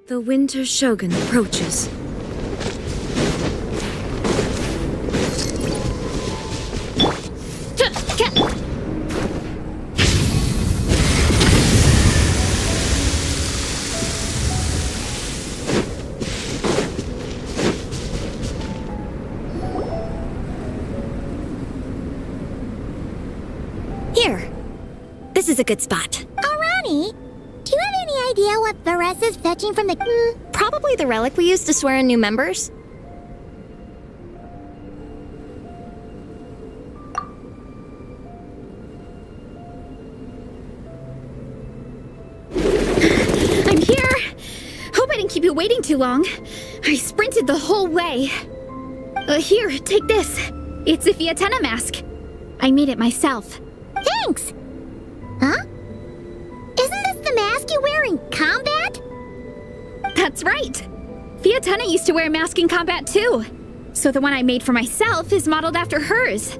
The Winter Shogun approaches. Here. This is a good spot. Alrighty. Do you have any idea what Varese is fetching from the... Probably the relic we used to swear in new members. I'm here! Hope I didn't keep you waiting too long. I sprinted the whole way. Here, take this. It's a Fiatenna mask. I made it myself. Thanks! Huh? Isn't this the mask you wear in combat? That's right! Fiatenna used to wear a mask in combat too. So the one I made for myself is modeled after hers.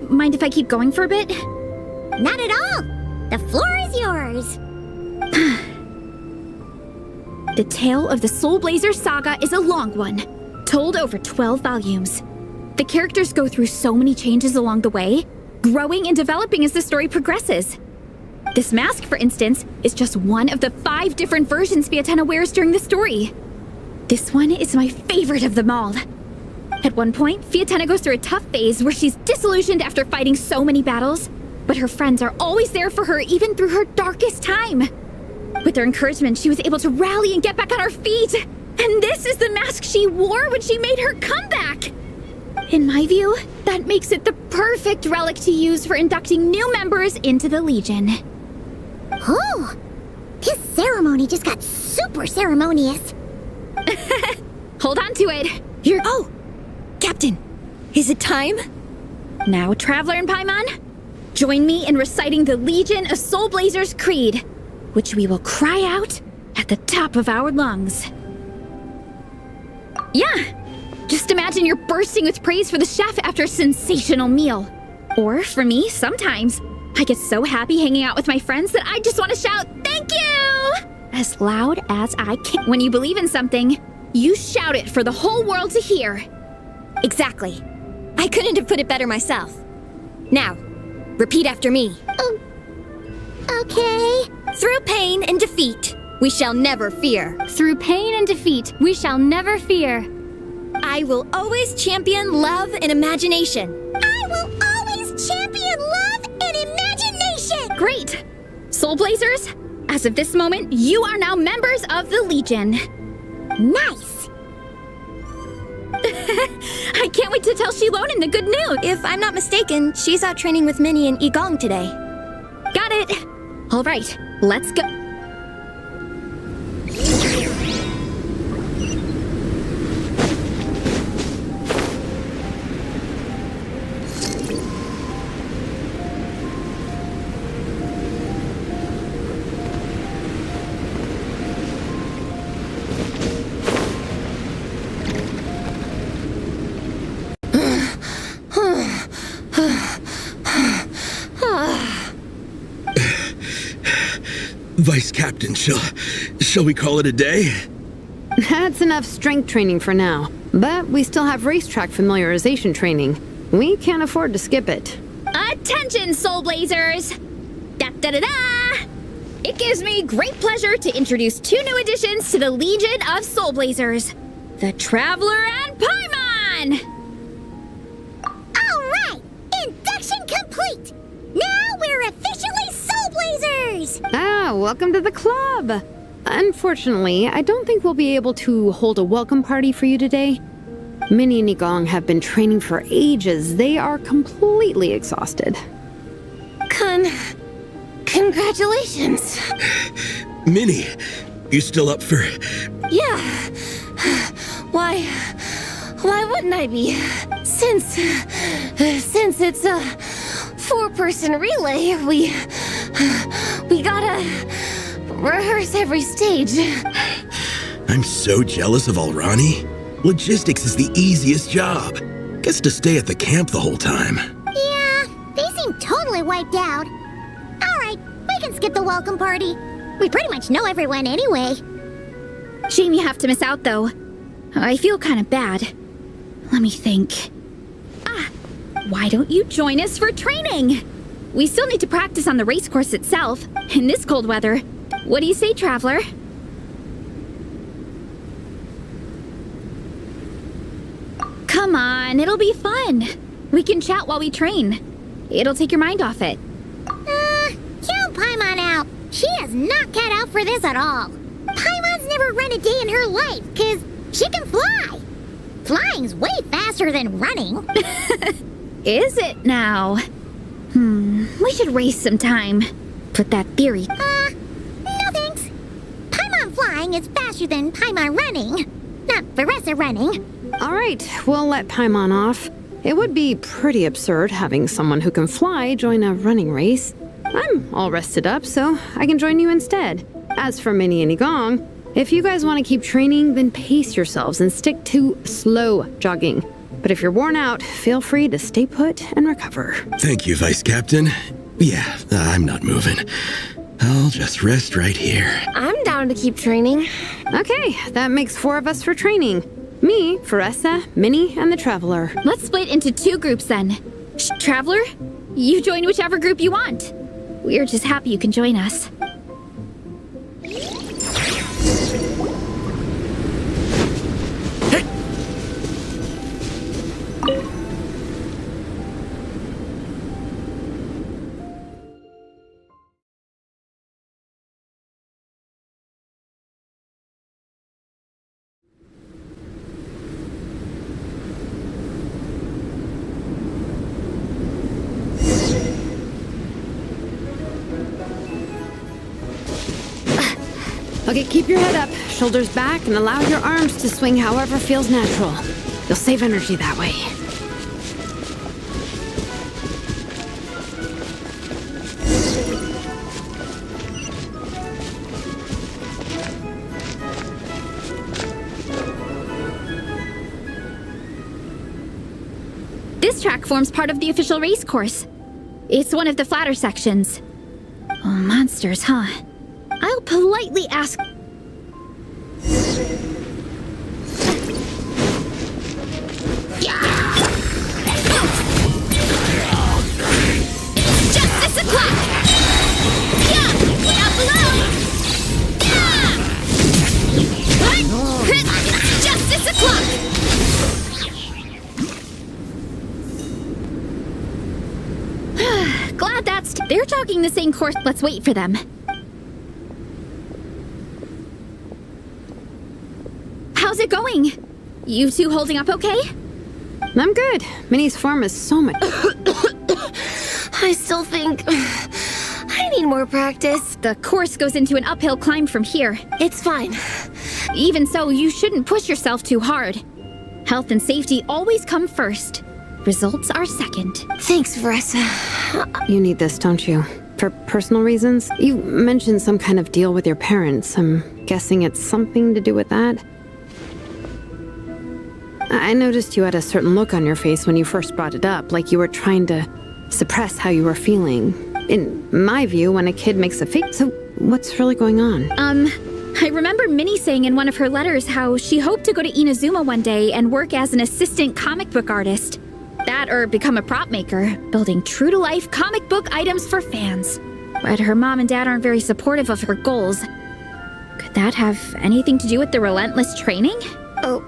Mind if I keep going for a bit? Not at all! The floor is yours! The tale of the Soul Blazer saga is a long one, told over 12 volumes. The characters go through so many changes along the way, growing and developing as the story progresses. This mask, for instance, is just one of the 5 different versions Fiatenna wears during the story. This one is my favorite of them all. At one point, Fiatenna goes through a tough phase where she's disillusioned after fighting so many battles, but her friends are always there for her even through her darkest time. With their encouragement, she was able to rally and get back on her feet. And this is the mask she wore when she made her comeback. In my view, that makes it the perfect relic to use for inducting new members into the Legion. Oh! This ceremony just got super ceremonious. Hold on to it. Oh! Captain, is it time? Now, Traveler and Paimon, join me in reciting the Legion of Soul Blazers Creed, which we will cry out at the top of our lungs. Yeah! Just imagine you're bursting with praise for the chef after a sensational meal. Or, for me, sometimes, I get so happy hanging out with my friends that I just want to shout, "Thank you!" as loud as I can. When you believe in something, you shout it for the whole world to hear. Exactly. I couldn't have put it better myself. Now, repeat after me. Okay. Through pain and defeat, we shall never fear. Through pain and defeat, we shall never fear. I will always champion love and imagination. I will always champion love and imagination! Great! Soul Blazers, as of this moment, you are now members of the Legion. Nice! I can't wait to tell Shilonen the good news. If I'm not mistaken, she's out training with Minnie and Igong today. Got it! All right, let's go. Vice Captain, shall we call it a day? That's enough strength training for now. But we still have racetrack familiarization training. We can't afford to skip it. Attention, Soul Blazers! Da-da-da-da! It gives me great pleasure to introduce 2 new additions to the Legion of Soul Blazers. The Traveler and Paimon! Alright! Induction complete! Now we're officially Soul Blazers! Welcome to the club! Unfortunately, I don't think we'll be able to hold a welcome party for you today. Minnie and Igong have been training for ages. They are completely exhausted. Congratulations. Minnie, you still up for... Yeah. Why wouldn't I be? Since it's a 4-person relay, we gotta rehearse every stage. I'm so jealous of Alrani. Logistics is the easiest job. Gets to stay at the camp the whole time. Yeah, they seem totally wiped out. Alright, we can skip the welcome party. We pretty much know everyone anyway. Shame you have to miss out, though. I feel kind of bad. Let me think. Why don't you join us for training? We still need to practice on the race course itself, in this cold weather. What do you say, Traveler? Come on, it'll be fun. We can chat while we train. It'll take your mind off it. Count Paimon out. She is not cut out for this at all. Paimon's never run a day in her life, because she can fly. Flying's way faster than running. Is it now? We should race sometime. Put that theory. No thanks. Paimon flying is faster than Paimon running. Not Veressa running. All right, we'll let Paimon off. It would be pretty absurd having someone who can fly join a running race. I'm all rested up, so I can join you instead. As for Minnie and Igong, if you guys want to keep training, then pace yourselves and stick to slow jogging. But if you're worn out, feel free to stay put and recover. Thank you, Vice Captain. Yeah, I'm not moving. I'll just rest right here. I'm down to keep training. Okay, that makes 4 of us for training. Me, Veressa, Minnie, and the Traveler. Let's split into 2 groups then. Traveler, you join whichever group you want. We're just happy you can join us. Okay, keep your head up, shoulders back, and allow your arms to swing however feels natural. You'll save energy that way. This track forms part of the official race course. It's one of the flatter sections. Oh, monsters, huh? I'll politely ask... Justice o'clock! Yeah! Look out below! Yeah! What? It's Justice o'clock! Glad that's... They're jogging the same course. Let's wait for them. How's it going? You two holding up okay? I'm good. Minnie's form is so much... I still think I need more practice. The course goes into an uphill climb from here. It's fine. Even so, you shouldn't push yourself too hard. Health and safety always come first. Results are second. Thanks, Veressa. You need this, don't you? For personal reasons? You mentioned some kind of deal with your parents. I'm guessing it's something to do with that? I noticed you had a certain look on your face when you first brought it up, like you were trying to suppress how you were feeling. In my view, when a kid makes a fake... So, what's really going on? I remember Minnie saying in one of her letters how she hoped to go to Inazuma one day and work as an assistant comic book artist. That or become a prop maker, building true-to-life comic book items for fans. But her mom and dad aren't very supportive of her goals. Could that have anything to do with the relentless training? Oh,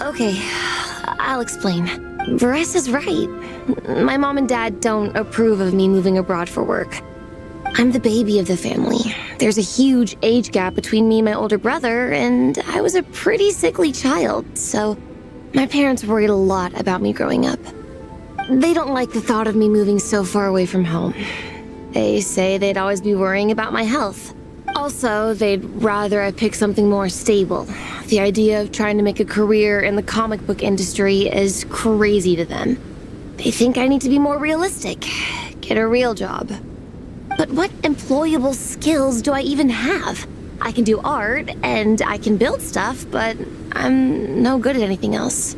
okay. I'll explain. Veressa's right. My mom and dad don't approve of me moving abroad for work. I'm the baby of the family. There's a huge age gap between me and my older brother, and I was a pretty sickly child, so my parents worried a lot about me growing up. They don't like the thought of me moving so far away from home. They say they'd always be worrying about my health. Also, they'd rather I pick something more stable. The idea of trying to make a career in the comic book industry is crazy to them. They think I need to be more realistic, get a real job. But what employable skills do I even have? I can do art, and I can build stuff, but I'm no good at anything else.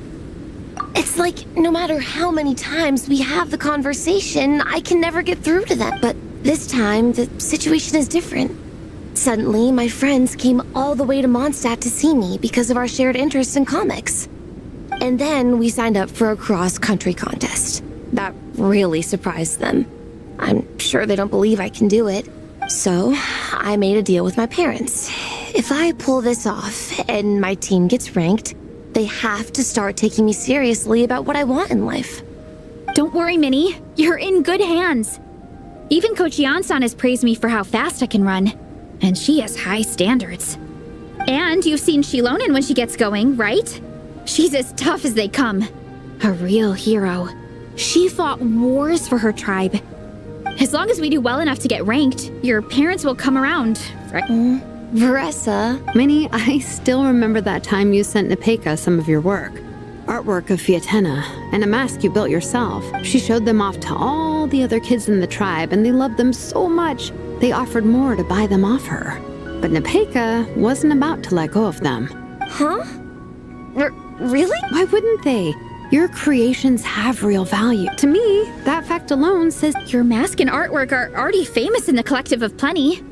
It's like, no matter how many times we have the conversation, I can never get through to them. But this time, the situation is different. Suddenly, my friends came all the way to Mondstadt to see me because of our shared interest in comics. And then we signed up for a cross-country contest. That really surprised them. I'm sure they don't believe I can do it. So, I made a deal with my parents. If I pull this off and my team gets ranked, they have to start taking me seriously about what I want in life. Don't worry, Minnie. You're in good hands. Even Coach Yan-san has praised me for how fast I can run. And she has high standards. And you've seen Shilonen when she gets going, right? She's as tough as they come. A real hero. She fought wars for her tribe. As long as we do well enough to get ranked, your parents will come around, right? Veressa. Minnie, I still remember that time you sent Nepeka some of your work. Artwork of Fiatena, and a mask you built yourself. She showed them off to all the other kids in the tribe, and they loved them so much, they offered more to buy them off her. But Nepeka wasn't about to let go of them. Huh? Really? Why wouldn't they? Your creations have real value. To me, that fact alone says Your mask and artwork are already famous in the Collective of Plenty.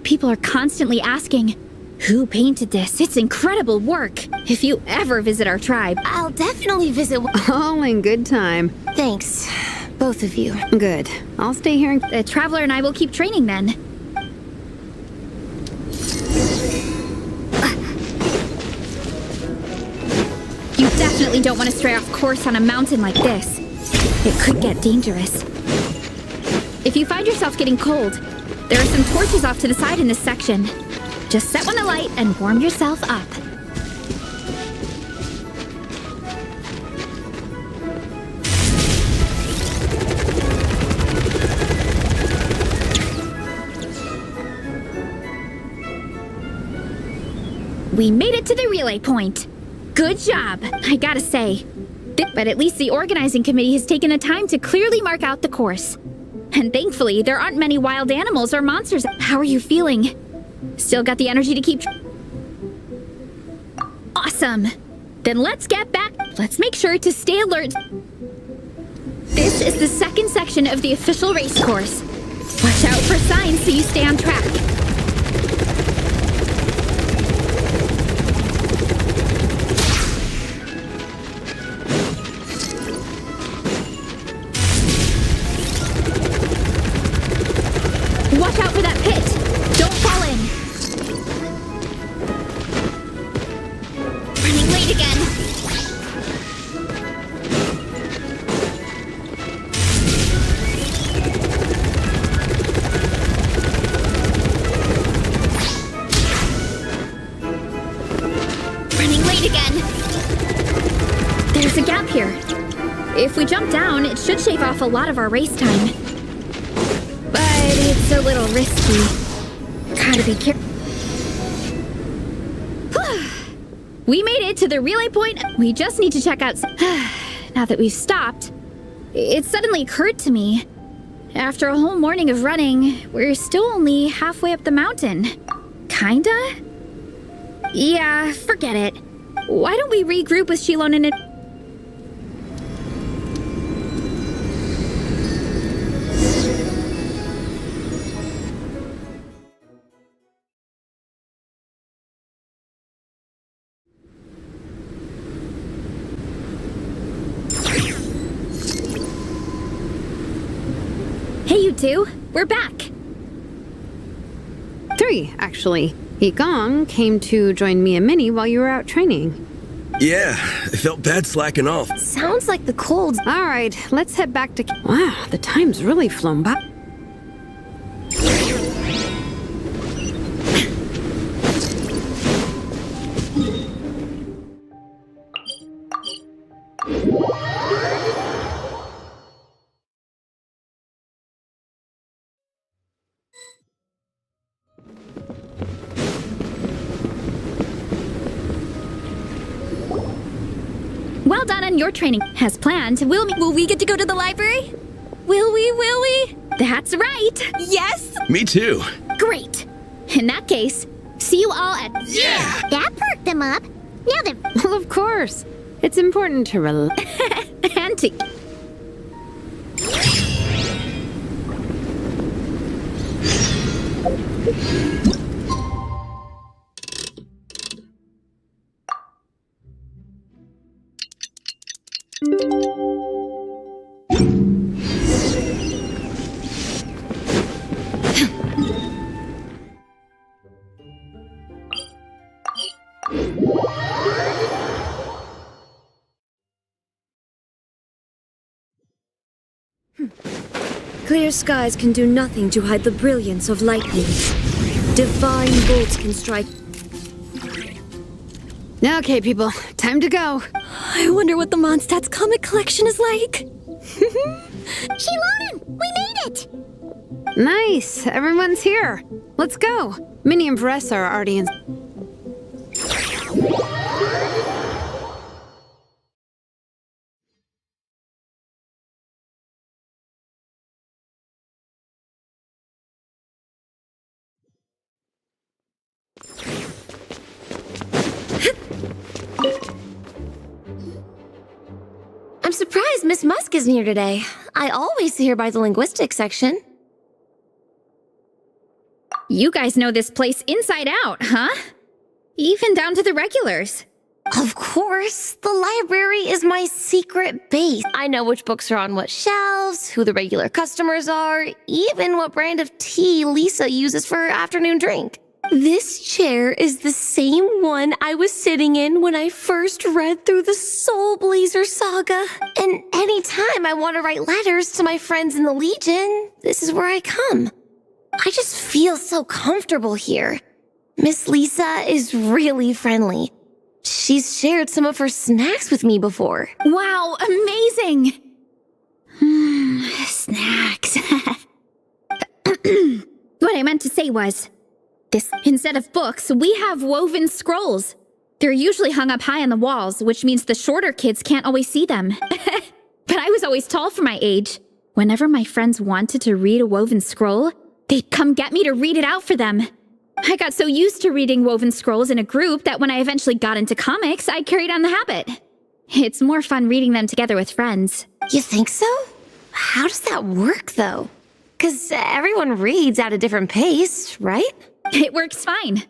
People are constantly asking, who painted this? It's incredible work. If you ever visit our tribe. I'll definitely visit. all in good time. Thanks, both of you. Good. I'll stay here and The Traveler and I will keep training then. You definitely don't want to stray off course on a mountain like this. It could get dangerous. If you find yourself getting cold, there are some torches off to the side in this section. Just set one alight and warm yourself up. We made it to the relay point. Good job, I gotta say. But at least the organizing committee has taken the time to clearly mark out the course. And thankfully, there aren't many wild animals or monsters. How are you feeling? Still got the energy to keep... Awesome! Then let's get back. Let's make sure to stay alert. This is the second section of the official race course. Watch out for signs so you stay on track. Watch out for that pit! Don't fall in! Running late again! Running late again! There's a gap here. If we jump down, it should shave off a lot of our race time. But it's a little risky. Gotta be careful. We made it to the relay point. We just need to check out. Now that we've stopped, it suddenly occurred to me. After a whole morning of running, we're still only halfway up the mountain. Kinda? Yeah, forget it. Why don't we regroup with Shilonen and... Hey, you two. We're back. 3, actually. Igong came to join me and Minnie while you were out training. Yeah, I felt bad slacking off. Sounds like the cold's... All right, let's head back to... Wow, the time's really flown by. Well done on your training. As planned, will we get to go to the library? Will we? That's right. Yes? Me too. Great. In that case, see you all at... Yeah! That perked them up. Now that Well, of course. It's important to and to... Clear skies can do nothing to hide the brilliance of lightning. Divine bolts can strike. Okay, people, time to go. I wonder what the Mondstadt's comic collection is like. Shilonen, we made it! Nice, everyone's here. Let's go. Minnie and Varessa are already in. I'm surprised Miss Musk isn't here today. I always see her by the linguistics section. You guys know this place inside out, huh? Even down to the regulars. Of course, the library is my secret base. I know which books are on what shelves, who the regular customers are, even what brand of tea Lisa uses for her afternoon drink. This chair is the same one I was sitting in when I first read through the Soul Blazer saga. And anytime I want to write letters to my friends in the Legion, this is where I come. I just feel so comfortable here. Miss Lisa is really friendly. She's shared some of her snacks with me before. Wow, amazing! Snacks. What I meant to say was, instead of books, we have woven scrolls. They're usually hung up high on the walls, which means the shorter kids can't always see them. But I was always tall for my age. Whenever my friends wanted to read a woven scroll, they'd come get me to read it out for them. I got so used to reading woven scrolls in a group that when I eventually got into comics, I carried on the habit. It's more fun reading them together with friends. You think so? How does that work, though? 'Cause everyone reads at a different pace, right? It works fine.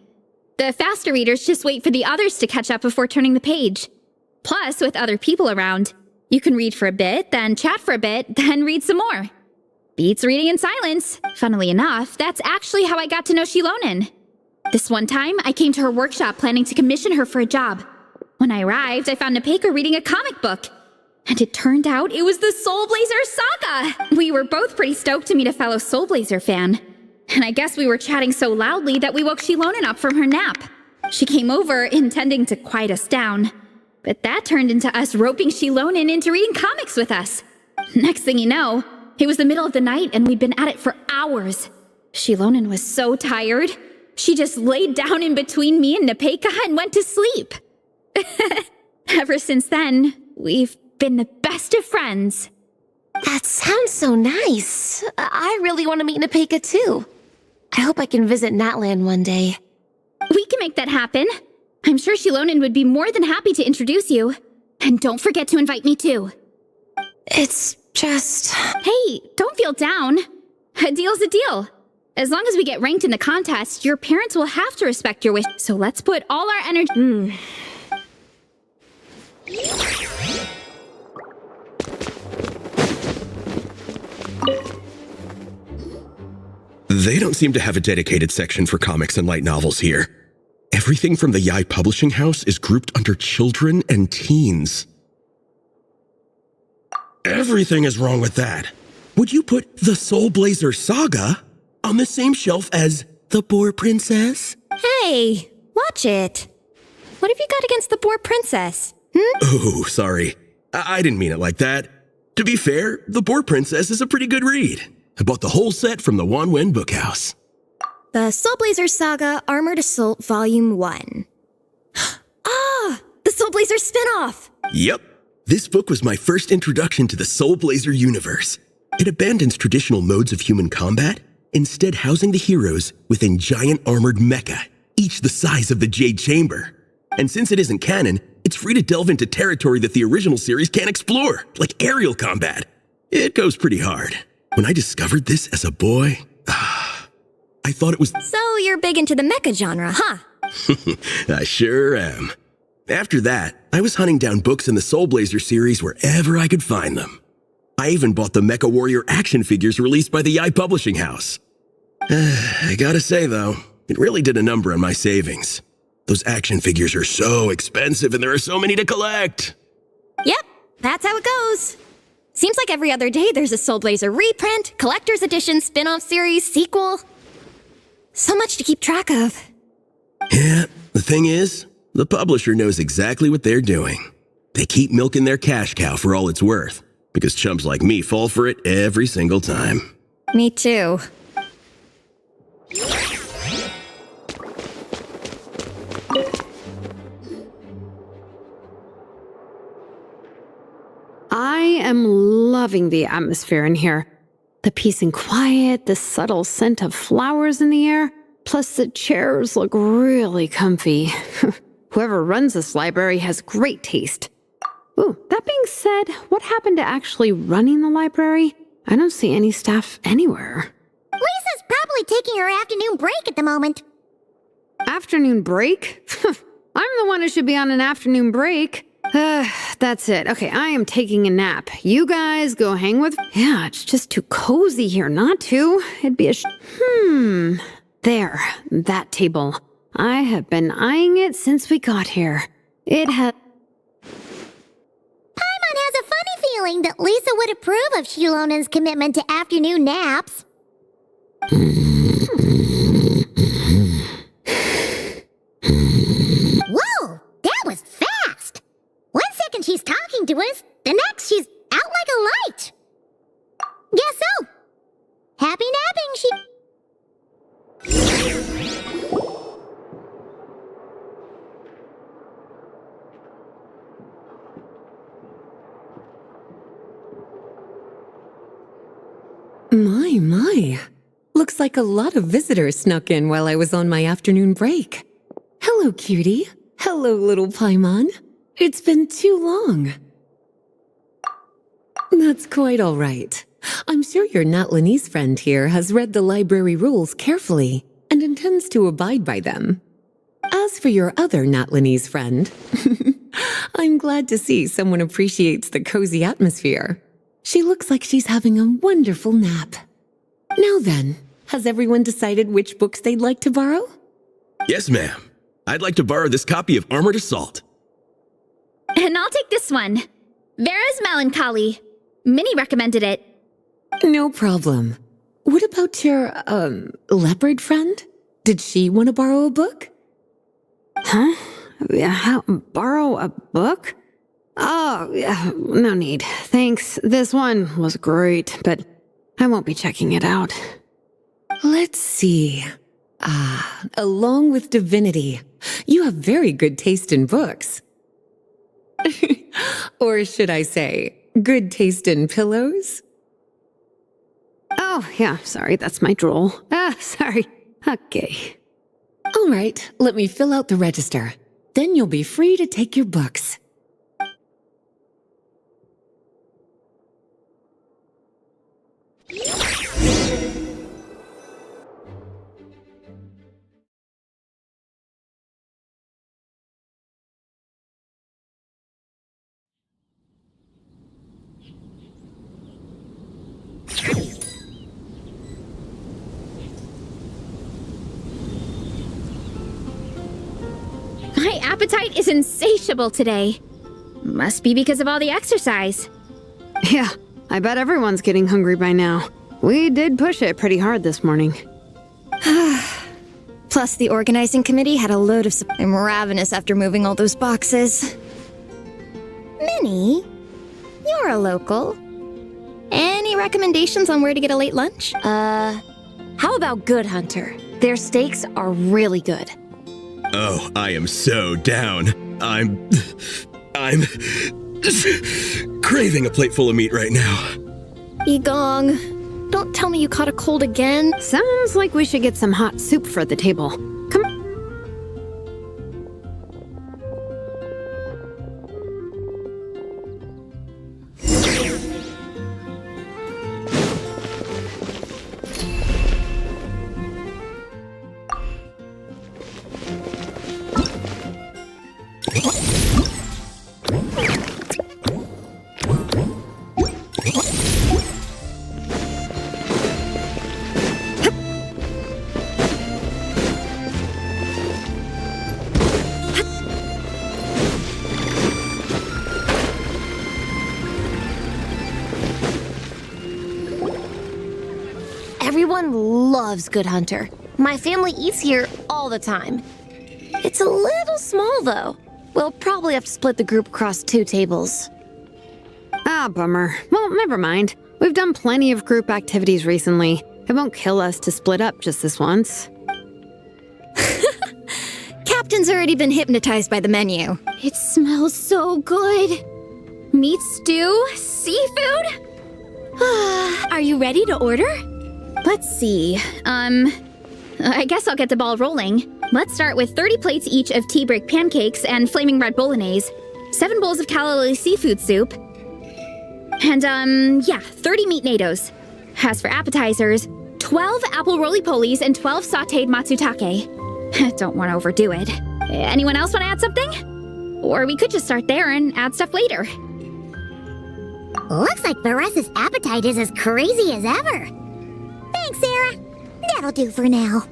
The faster readers just wait for the others to catch up before turning the page. Plus, with other people around, you can read for a bit, then chat for a bit, then read some more. Beats reading in silence. Funnily enough, that's actually how I got to know Shilonen. This one time, I came to her workshop planning to commission her for a job. When I arrived, I found Nepeka reading a comic book. And it turned out it was the Soul Blazer saga! We were both pretty stoked to meet a fellow Soul Blazer fan. And I guess we were chatting so loudly that we woke Shilonen up from her nap. She came over, intending to quiet us down. But that turned into us roping Shilonen into reading comics with us. Next thing you know, it was the middle of the night and we'd been at it for hours. Shilonen was so tired, she just laid down in between me and Nepeka and went to sleep. Ever since then, we've been the best of friends. That sounds so nice. I really want to meet Nepeka too. I hope I can visit Natland one day. We can make that happen. I'm sure Shilonen would be more than happy to introduce you. And don't forget to invite me too. It's just... Hey, don't feel down. A deal's a deal. As long as we get ranked in the contest, your parents will have to respect your wish. So let's put all our energy... They don't seem to have a dedicated section for comics and light novels here. Everything from the Yai Publishing House is grouped under children and teens. Everything is wrong with that. Would you put the Soul Blazer saga on the same shelf as The Boar Princess? Hey, watch it. What have you got against the Boar Princess? Oh, sorry. I didn't mean it like that. To be fair, The Boar Princess is a pretty good read. I bought the whole set from the Wanwen Bookhouse. The Soul Blazer Saga Armored Assault Volume 1. Ah! The Soul Blazer spinoff! Yep. This book was my first introduction to the Soul Blazer universe. It abandons traditional modes of human combat, instead housing the heroes within giant armored mecha, each the size of the Jade Chamber. And since it isn't canon, it's free to delve into territory that the original series can't explore, like aerial combat. It goes pretty hard. When I discovered this as a boy, I thought it was... So you're big into the mecha genre, huh? I sure am. After that, I was hunting down books in the Soul Blazer series wherever I could find them. I even bought the Mecha Warrior action figures released by the Yai Publishing House. I gotta say, though, it really did a number on my savings. Those action figures are so expensive and there are so many to collect. Yep, that's how it goes. Seems like every other day there's a Soul Blazer reprint, collector's edition, spin-off series, sequel. So much to keep track of. Yeah, the thing is, the publisher knows exactly what they're doing. They keep milking their cash cow for all it's worth, because chumps like me fall for it every single time. Me too. I am loving the atmosphere in here. The peace and quiet, the subtle scent of flowers in the air, plus the chairs look really comfy. Whoever runs this library has great taste. Ooh, that being said, what happened to actually running the library? I don't see any staff anywhere. Lisa's probably taking her afternoon break at the moment. Afternoon break? I'm the one who should be on an afternoon break. That's it. Okay, I am taking a nap. You guys go hang with... Yeah, it's just too cozy here not to. It'd be a There, that table. I have been eyeing it since we got here. It has... Paimon has a funny feeling that Lisa would approve of Shilonen's commitment to afternoon naps. Whoa, that was fast! 1 second she's talking to us, the next she's out like a light. Guess so. Happy napping, she... My. Looks like a lot of visitors snuck in while I was on my afternoon break. Hello, cutie. Hello, little Paimon. It's been too long. That's quite all right. I'm sure your Natlanese friend here has read the library rules carefully and intends to abide by them. As for your other Natlanese friend, I'm glad to see someone appreciates the cozy atmosphere. She looks like she's having a wonderful nap. Now then, has everyone decided which books they'd like to borrow? Yes, ma'am. I'd like to borrow this copy of Armored Assault. And I'll take this one. Vera's Melancholy. Minnie recommended it. No problem. What about your, leopard friend? Did she want to borrow a book? Huh? Borrow a book? Oh, yeah, no need. Thanks. This one was great, but I won't be checking it out. Let's see. Along with Divinity, you have very good taste in books. Or should I say, good taste in pillows? Oh, yeah, sorry, that's my drool. Sorry. Okay. All right, let me fill out the register. Then you'll be free to take your books. My appetite is insatiable today. Must be because of all the exercise. Yeah, I bet everyone's getting hungry by now. We did push it pretty hard this morning. Plus, the organizing committee had a load of... I'm ravenous after moving all those boxes. Minnie, you're a local. Any recommendations on where to get a late lunch? How about Good Hunter? Their steaks are really good. Oh, I am so down. I'm craving a plate full of meat right now. Igong, don't tell me you caught a cold again. Sounds like we should get some hot soup for the table. Come on. Everyone loves Good Hunter. My family eats here all the time. It's a little small, though. We'll probably have to split the group across 2 tables. Ah, bummer. Well, never mind. We've done plenty of group activities recently. It won't kill us to split up just this once. Captain's already been hypnotized by the menu. It smells so good. Meat stew? Seafood? Are you ready to order? Let's see. I guess I'll get the ball rolling. Let's start with 30 plates each of tea break pancakes and flaming red bolognese, 7 bowls of calla seafood soup, and 30 meat natos. As for appetizers, 12 apple roly-polies and 12 sautéed matsutake. Don't want to overdo it. Anyone else want to add something? Or we could just start there and add stuff later. Looks like Varessa's appetite is as crazy as ever. Thanks, Sarah. That'll do for now.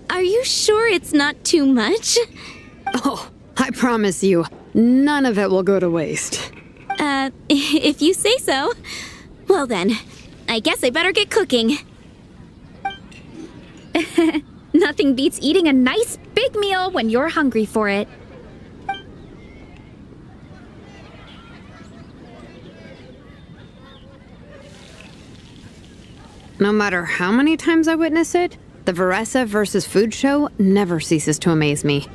Are you sure it's not too much? Oh, I promise you, none of it will go to waste. If you say so. Well then, I guess I better get cooking. Nothing beats eating a nice big meal when you're hungry for it. No matter how many times I witness it, the Varessa versus food show never ceases to amaze me.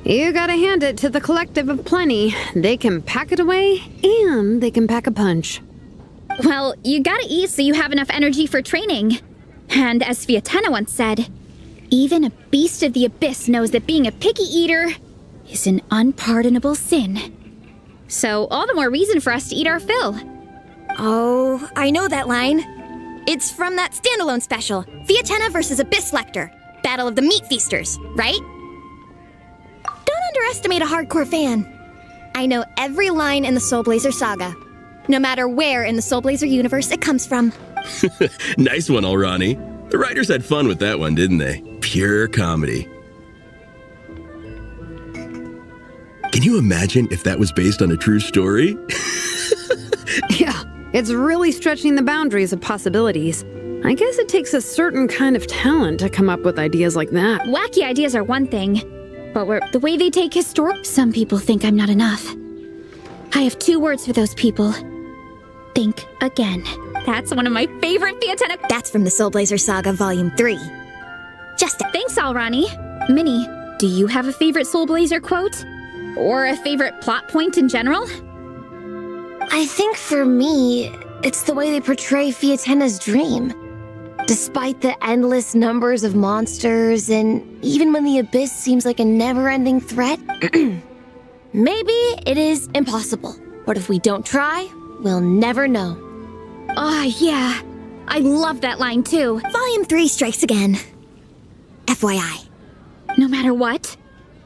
You gotta hand it to the collective of plenty. They can pack it away, and they can pack a punch. Well, you gotta eat so you have enough energy for training. And as Fiatena once said, even a beast of the abyss knows that being a picky eater is an unpardonable sin. So all the more reason for us to eat our fill. Oh, I know that line. It's from that standalone special, Fiatena versus Abyss Lecter, Battle of the Meat Feasters, right? Don't underestimate a hardcore fan. I know every line in the Soul Blazer saga, no matter where in the Soul Blazer universe it comes from. Nice one, Alrani. The writers had fun with that one, didn't they? Pure comedy. Can you imagine if that was based on a true story? Yeah, it's really stretching the boundaries of possibilities. I guess it takes a certain kind of talent to come up with ideas like that. Wacky ideas are one thing, but the way they take historic... Some people think I'm not enough. I have 2 words for those people. Think again. That's one of my favorite Fiatena... That's from the Soul Blazer Saga Volume 3. Thanks, Alrani. Minnie, do you have a favorite Soul Blazer quote? Or a favorite plot point in general? I think for me, it's the way they portray Fiatena's dream. Despite the endless numbers of monsters, and even when the abyss seems like a never-ending threat, maybe it is impossible. But if we don't try, we'll never know. Yeah. I love that line too. Volume 3 strikes again. FYI. No matter what,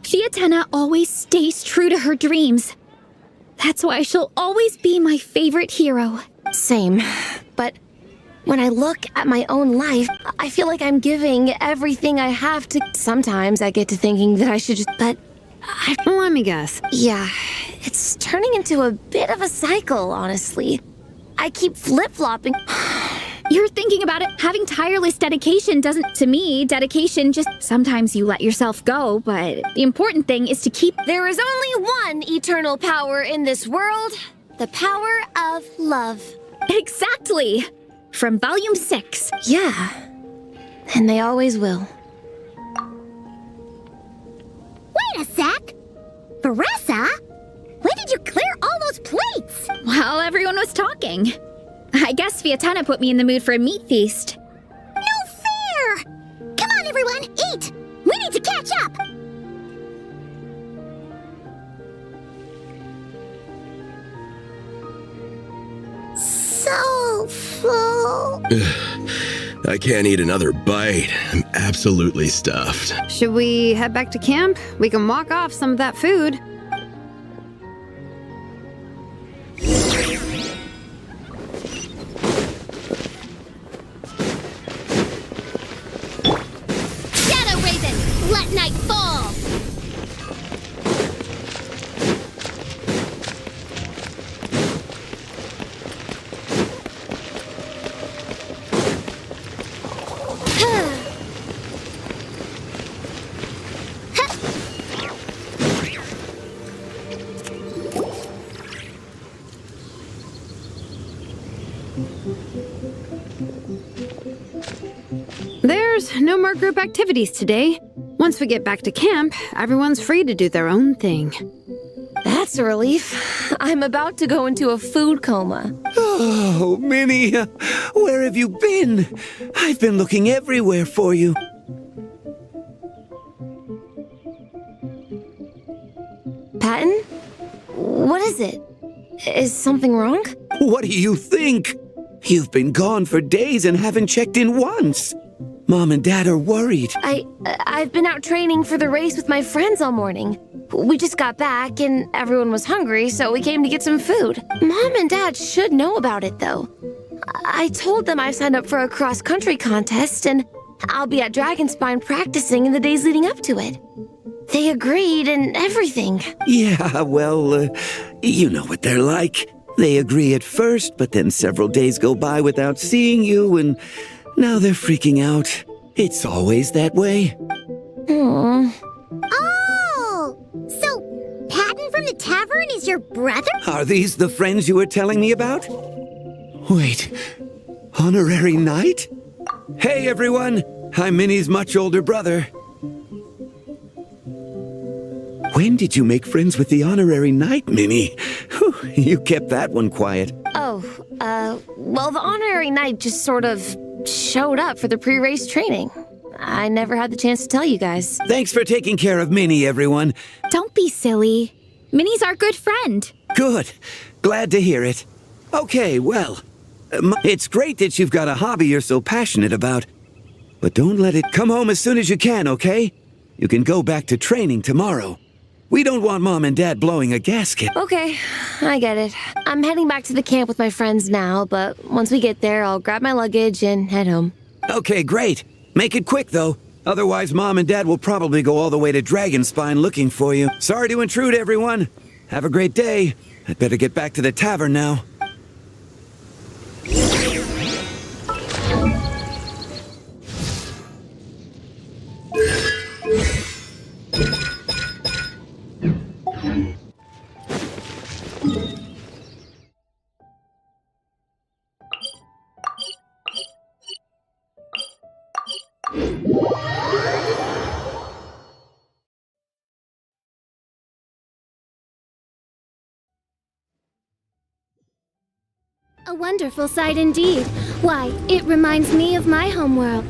Fiatena always stays true to her dreams. That's why she'll always be my favorite hero. Same. But when I look at my own life, I feel like I'm giving everything I have to... Sometimes I get to thinking that I should just... But Let me guess. yeah, it's turning into a bit of a cycle, honestly. I keep flip-flopping. You're thinking about it. Having tireless dedication doesn't... To me, dedication just... Sometimes you let yourself go, but the important thing is to keep... There is only one eternal power in this world. The power of love. Exactly! From Volume 6. Yeah. And they always will. Wait a sec! Varessa? When did you clear all those plates? While everyone was talking. I guess Fiatena put me in the mood for a meat feast. No fair! Come on, everyone, eat! We need to catch up! So full. I can't eat another bite. I'm absolutely stuffed. Should we head back to camp? We can walk off some of that food. Shadow Raven, let night fall! There's no more group activities today. Once we get back to camp, everyone's free to do their own thing. That's a relief. I'm about to go into a food coma. Oh, Minnie, where have you been? I've been looking everywhere for you. Patton? What is it? Is something wrong? What do you think? You've been gone for days and haven't checked in once. Mom and Dad are worried. I've been out training for the race with my friends all morning. We just got back and everyone was hungry, so we came to get some food. Mom and Dad should know about it, though. I told them I signed up for a cross-country contest and I'll be at Dragonspine practicing in the days leading up to it. They agreed and everything. Yeah, well, you know what they're like. They agree at first, but then several days go by without seeing you, and now they're freaking out. It's always that way. Aww. Oh! So, Patton from the tavern is your brother? Are these the friends you were telling me about? Wait, honorary knight? Hey, everyone! I'm Minnie's much older brother. When did you make friends with the honorary knight, Minnie? Whew, you kept that one quiet. Oh, well, the honorary knight just sort of showed up for the pre-race training. I never had the chance to tell you guys. Thanks for taking care of Minnie, everyone. Don't be silly. Minnie's our good friend. Good. Glad to hear it. Okay, well, it's great that you've got a hobby you're so passionate about. But don't let it come home as soon as you can, okay? You can go back to training tomorrow. We don't want Mom and Dad blowing a gasket. Okay, I get it. I'm heading back to the camp with my friends now, but once we get there, I'll grab my luggage and head home. Okay, great. Make it quick, though. Otherwise, Mom and Dad will probably go all the way to Dragonspine looking for you. Sorry to intrude, everyone. Have a great day. I'd better get back to the tavern now. A wonderful sight indeed. Why, it reminds me of my homeworld.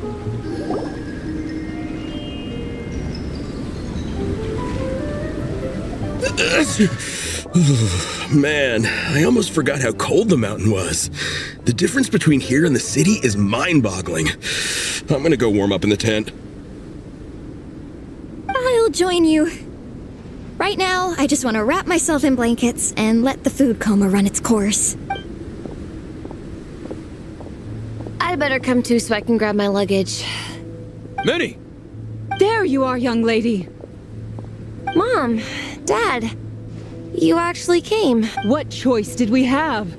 Man, I almost forgot how cold the mountain was. The difference between here and the city is mind-boggling. I'm gonna go warm up in the tent. I'll join you. Right now, I just want to wrap myself in blankets and let the food coma run its course. I'd better come too so I can grab my luggage. Minnie! There you are, young lady. Mom, Dad, you actually came. What choice did we have?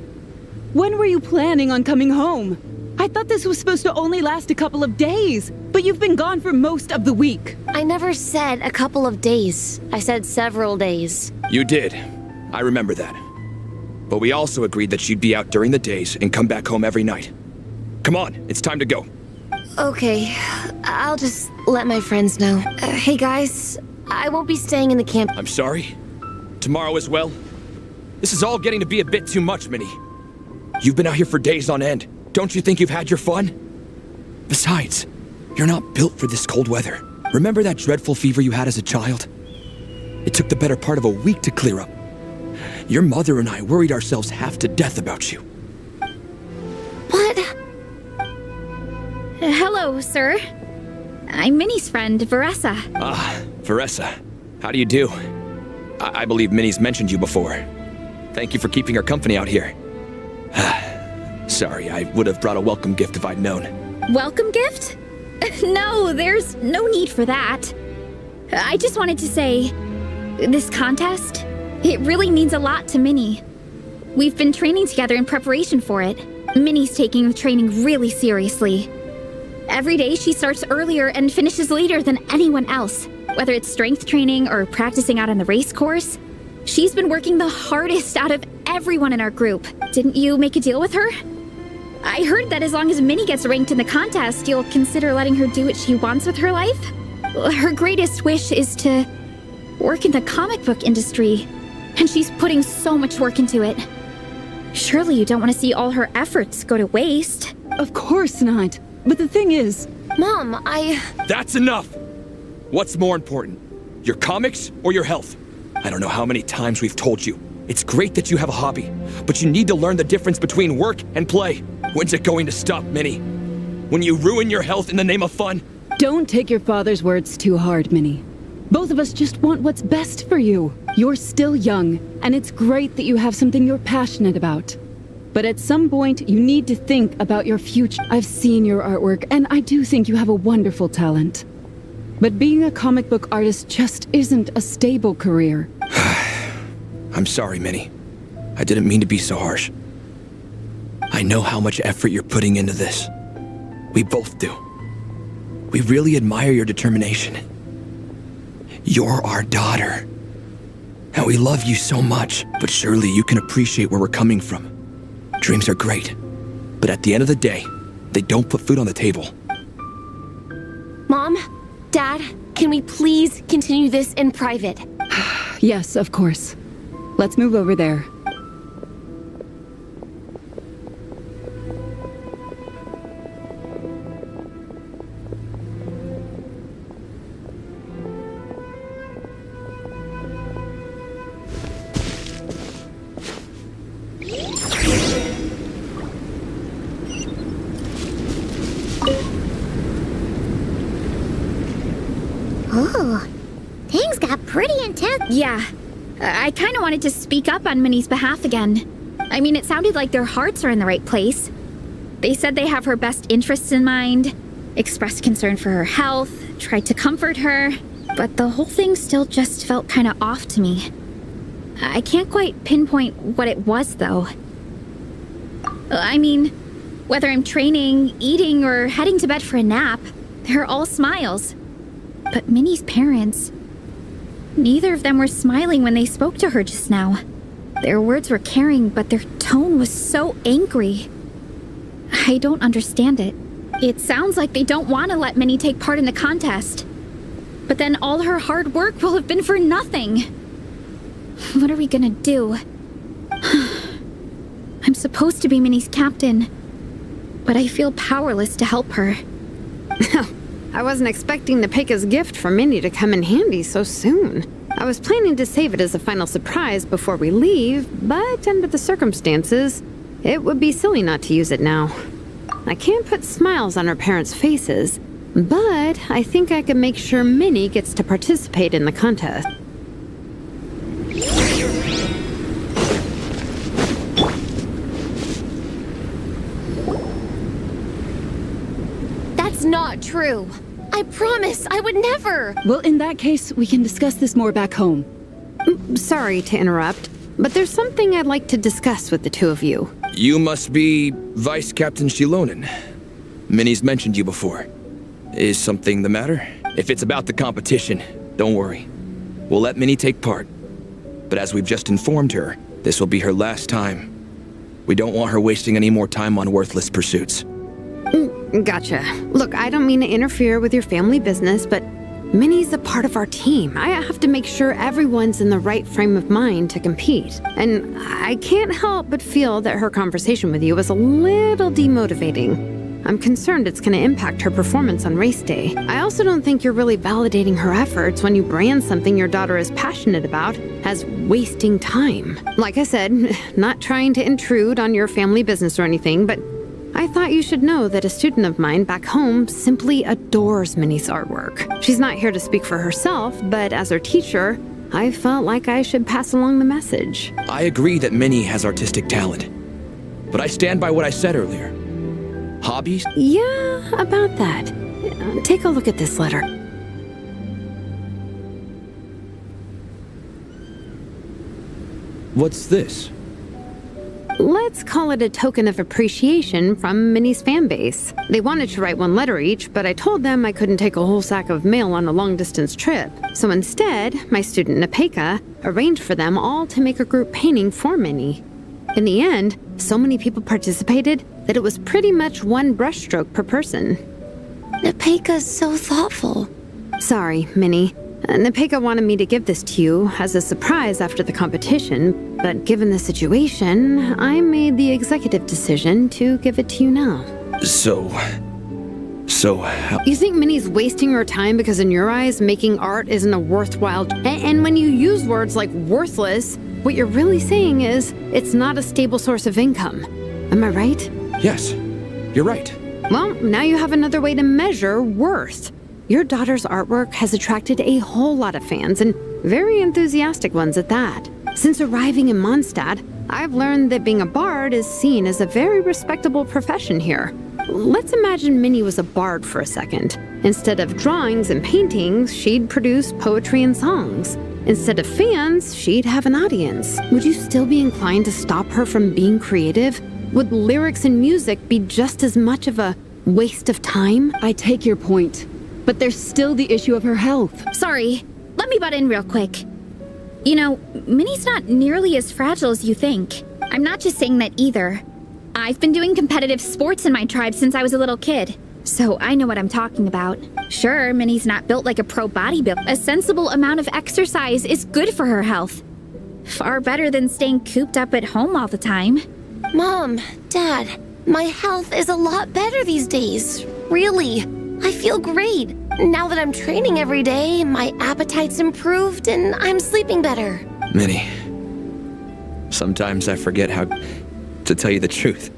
When were you planning on coming home? I thought this was supposed to only last a couple of days, but you've been gone for most of the week. I never said a couple of days. I said several days. You did. I remember that. But we also agreed that you'd be out during the days and come back home every night. Come on, it's time to go. Okay, I'll just let my friends know. Hey guys, I won't be staying in the camp. I'm sorry. Tomorrow as well. This is all getting to be a bit too much, Minnie. You've been out here for days on end. Don't you think you've had your fun? Besides, you're not built for this cold weather. Remember that dreadful fever you had as a child? It took the better part of a week to clear up. Your mother and I worried ourselves half to death about you. What? Hello, sir. I'm Minnie's friend, Veressa. Ah, Veressa. How do you do? I believe Minnie's mentioned you before. Thank you for keeping her company out here. Sorry, I would have brought a welcome gift if I'd known. Welcome gift? No, there's no need for that. I just wanted to say, this contest, it really means a lot to Minnie. We've been training together in preparation for it. Minnie's taking the training really seriously. Every day she starts earlier and finishes later than anyone else. Whether it's strength training or practicing out on the race course, she's been working the hardest out of everyone in our group. Didn't you make a deal with her? I heard that as long as Minnie gets ranked in the contest, you'll consider letting her do what she wants with her life? Her greatest wish is to work in the comic book industry, and she's putting so much work into it. Surely you don't want to see all her efforts go to waste. Of course not. But the thing is... Mom, That's enough! What's more important? Your comics or your health? I don't know how many times we've told you. It's great that you have a hobby, but you need to learn the difference between work and play. When's it going to stop, Minnie? When you ruin your health in the name of fun? Don't take your father's words too hard, Minnie. Both of us just want what's best for you. You're still young, and it's great that you have something you're passionate about. But at some point, you need to think about your future. I've seen your artwork, and I do think you have a wonderful talent. But being a comic book artist just isn't a stable career. I'm sorry, Minnie. I didn't mean to be so harsh. I know how much effort you're putting into this. We both do. We really admire your determination. You're our daughter. And we love you so much, but surely you can appreciate where we're coming from. Dreams are great, but at the end of the day, they don't put food on the table. Mom, Dad, can we please continue this in private? Yes, of course. Let's move over there. Oh, things got pretty intense. Yeah, I kind of wanted to speak up on Minnie's behalf again. I mean, it sounded like their hearts are in the right place. They said they have her best interests in mind, expressed concern for her health, tried to comfort her, but the whole thing still just felt kind of off to me. I can't quite pinpoint what it was, though. I mean, whether I'm training, eating, or heading to bed for a nap, they're all smiles. But Minnie's parents... neither of them were smiling when they spoke to her just now. Their words were caring, but their tone was so angry. I don't understand it. It sounds like they don't want to let Minnie take part in the contest. But then all her hard work will have been for nothing. What are we gonna do? I'm supposed to be Minnie's captain, but I feel powerless to help her. I wasn't expecting the Peka's gift for Minnie to come in handy so soon. I was planning to save it as a final surprise before we leave, but under the circumstances, it would be silly not to use it now. I can't put smiles on her parents' faces, but I think I can make sure Minnie gets to participate in the contest. That's not true. I promise, I would never. Well, in that case, we can discuss this more back home. Sorry to interrupt, but there's something I'd like to discuss with the two of you. You must be Vice Captain Shilonen. Minnie's mentioned you before. Is something the matter? If it's about the competition, don't worry. We'll let Minnie take part. But as we've just informed her, this will be her last time. We don't want her wasting any more time on worthless pursuits. Gotcha. Look, I don't mean to interfere with your family business, but Minnie's a part of our team. I have to make sure everyone's in the right frame of mind to compete. And I can't help but feel that her conversation with you was a little demotivating. I'm concerned it's going to impact her performance on race day. I also don't think you're really validating her efforts when you brand something your daughter is passionate about as wasting time. Like I said, not trying to intrude on your family business or anything, but I thought you should know that a student of mine back home simply adores Minnie's artwork. She's not here to speak for herself, but as her teacher, I felt like I should pass along the message. I agree that Minnie has artistic talent. But I stand by what I said earlier. Hobbies? Yeah, about that. Take a look at this letter. What's this? let's call it a token of appreciation from Minnie's fan base. They wanted to write one letter each, but I told them I couldn't take a whole sack of mail on a long-distance trip. So instead, my student Nepeka arranged for them all to make a group painting for Minnie. In the end, so many people participated that it was pretty much one brushstroke per person. Nepeka's so thoughtful. Sorry, Minnie. Nepeka wanted me to give this to you as a surprise after the competition, but given the situation, I made the executive decision to give it to you now. So how... You think Minnie's wasting her time because in your eyes, making art isn't a worthwhile... And when you use words like worthless, what you're really saying is it's not a stable source of income. Am I right? Yes, you're right. Well, now you have another way to measure worth. Your daughter's artwork has attracted a whole lot of fans, and very enthusiastic ones at that. Since arriving in Mondstadt, I've learned that being a bard is seen as a very respectable profession here. Let's imagine Minnie was a bard for a second. Instead of drawings and paintings, she'd produce poetry and songs. Instead of fans, she'd have an audience. Would you still be inclined to stop her from being creative? Would lyrics and music be just as much of a waste of time? I take your point, but there's still the issue of her health. Sorry, let me butt in real quick. You know, Minnie's not nearly as fragile as you think. I'm not just saying that either. I've been doing competitive sports in my tribe since I was a little kid, so I know what I'm talking about. Sure, Minnie's not built like a pro bodybuilder. A sensible amount of exercise is good for her health. Far better than staying cooped up at home all the time. Mom, Dad, my health is a lot better these days. Really. I feel great. Now that I'm training every day, my appetite's improved and I'm sleeping better. Minnie, sometimes I forget how to tell you the truth.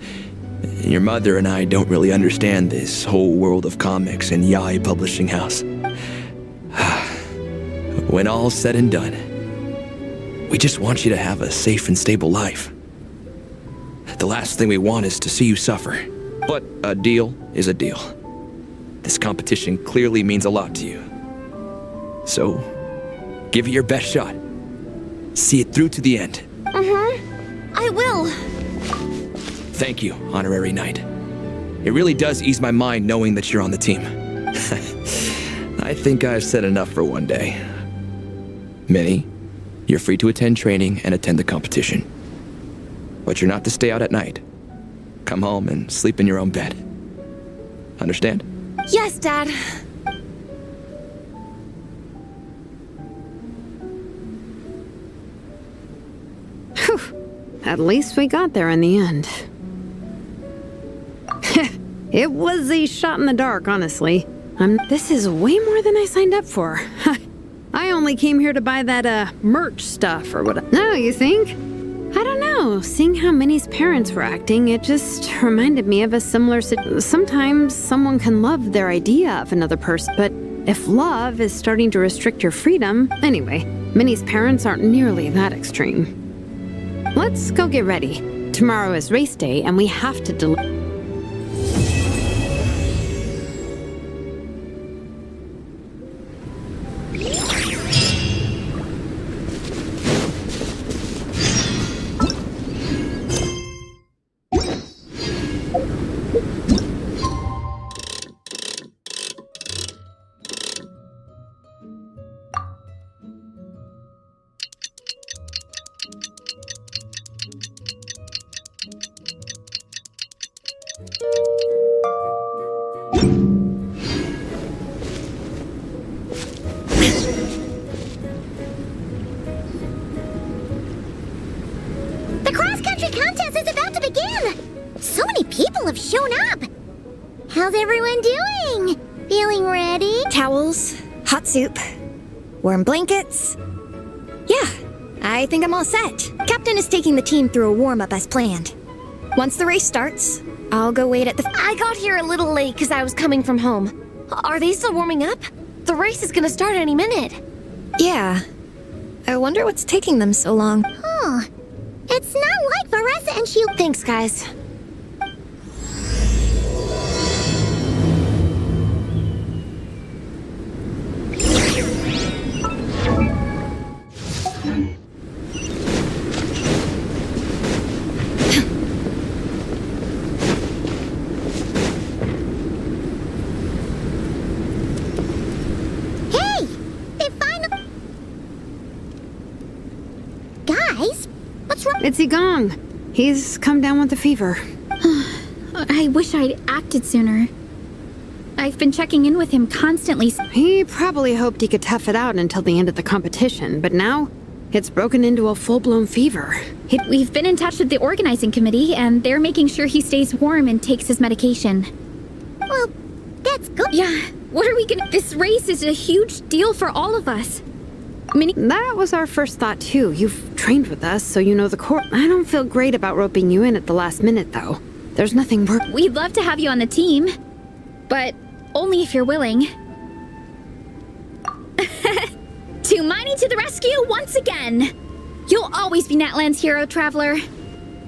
Your mother and I don't really understand this whole world of comics and Yai Publishing House. When all's said and done, we just want you to have a safe and stable life. The last thing we want is to see you suffer. But a deal is a deal. This competition clearly means a lot to you. So, give it your best shot. See it through to the end. I will. Thank you, Honorary Knight. It really does ease my mind knowing that you're on the team. I think I've said enough for one day. Minnie, you're free to attend training and attend the competition. But you're not to stay out at night. Come home and sleep in your own bed. Understand? Yes, Dad. Whew. At least we got there in the end. It was a shot in the dark, honestly. This is way more than I signed up for. I only came here to buy that, merch stuff or what. No, you think? I don't know. Seeing how Minnie's parents were acting, it just reminded me of a similar Sometimes someone can love their idea of another person, but if love is starting to restrict your freedom... Anyway, Minnie's parents aren't nearly that extreme. Let's go get ready. Tomorrow is race day, and we have to deliver. The cross-country contest is about to begin! So many people have shown up! How's everyone doing? Feeling ready? Towels, hot soup, warm blankets. Yeah, I think I'm all set. Captain is taking the team through a warm-up as planned. Once the race starts, I'll go wait at the... I got here a little late because I was coming from home. Are they still warming up? The race is gonna start any minute. Yeah. I wonder what's taking them so long. Huh. It's not like Varessa and she... Thanks, guys. It's Igong. He's come down with a fever. I wish I'd acted sooner. I've been checking in with him constantly. He probably hoped he could tough it out until the end of the competition, but now it's broken into a full-blown fever. We've been in touch with the organizing committee, and they're making sure he stays warm and takes his medication. Well, that's good. Yeah, what are we gonna... This race is a huge deal for all of us. Minnie... That was our first thought, too. You've trained with us, so you know the core. I don't feel great about roping you in at the last minute, though. There's nothing more... We'd love to have you on the team, but only if you're willing. Tumani to the rescue once again! You'll always be Natlan's hero, Traveler.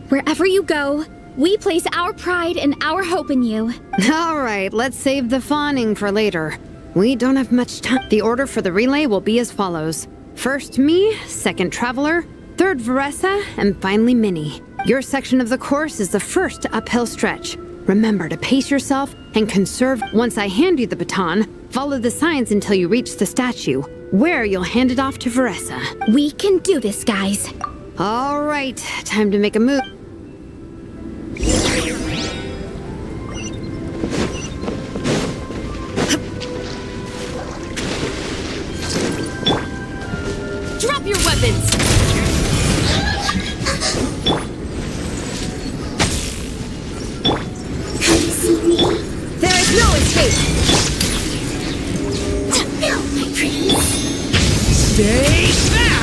Wherever you go, we place our pride and our hope in you. All right, let's save the fawning for later. We don't have much time. The order for the relay will be as follows. First me, second Traveler, third Veressa, and finally Minnie. Your section of the course is the first uphill stretch. Remember to pace yourself and conserve. Once I hand you the baton, follow the signs until you reach the statue, where you'll hand it off to Veressa. We can do this, guys. All right, time to make a move. Drop your weapons! There is no escape! No, my pretty. Stay back!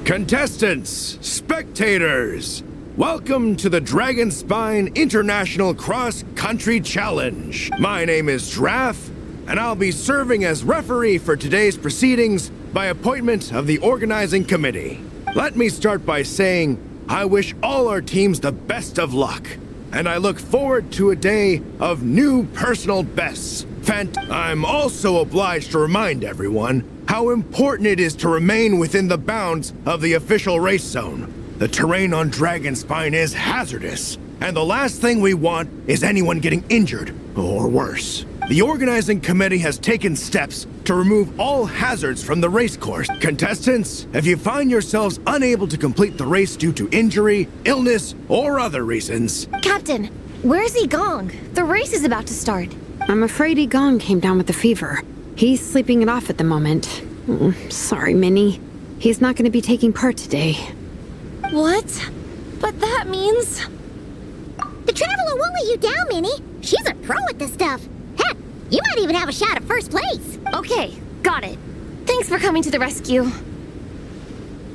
Contestants, spectators, welcome to the Dragonspine International Cross Country Challenge. My name is Draff, and I'll be serving as referee for today's proceedings by appointment of the organizing committee. Let me start by saying I wish all our teams the best of luck, and I look forward to a day of new personal bests. I'm also obliged to remind everyone how important it is to remain within the bounds of the official race zone. The terrain on Dragonspine is hazardous, and the last thing we want is anyone getting injured, or worse. The organizing committee has taken steps to remove all hazards from the race course. Contestants, if you find yourselves unable to complete the race due to injury, illness, or other reasons... Captain, where's Igong? The race is about to start. I'm afraid Igong came down with a fever. He's sleeping it off at the moment. Sorry, Minnie. He's not going to be taking part today. What? But that means... The Traveler won't let you down, Minnie. She's a pro at this stuff. Heck, you might even have a shot at first place. Okay, got it. Thanks for coming to the rescue.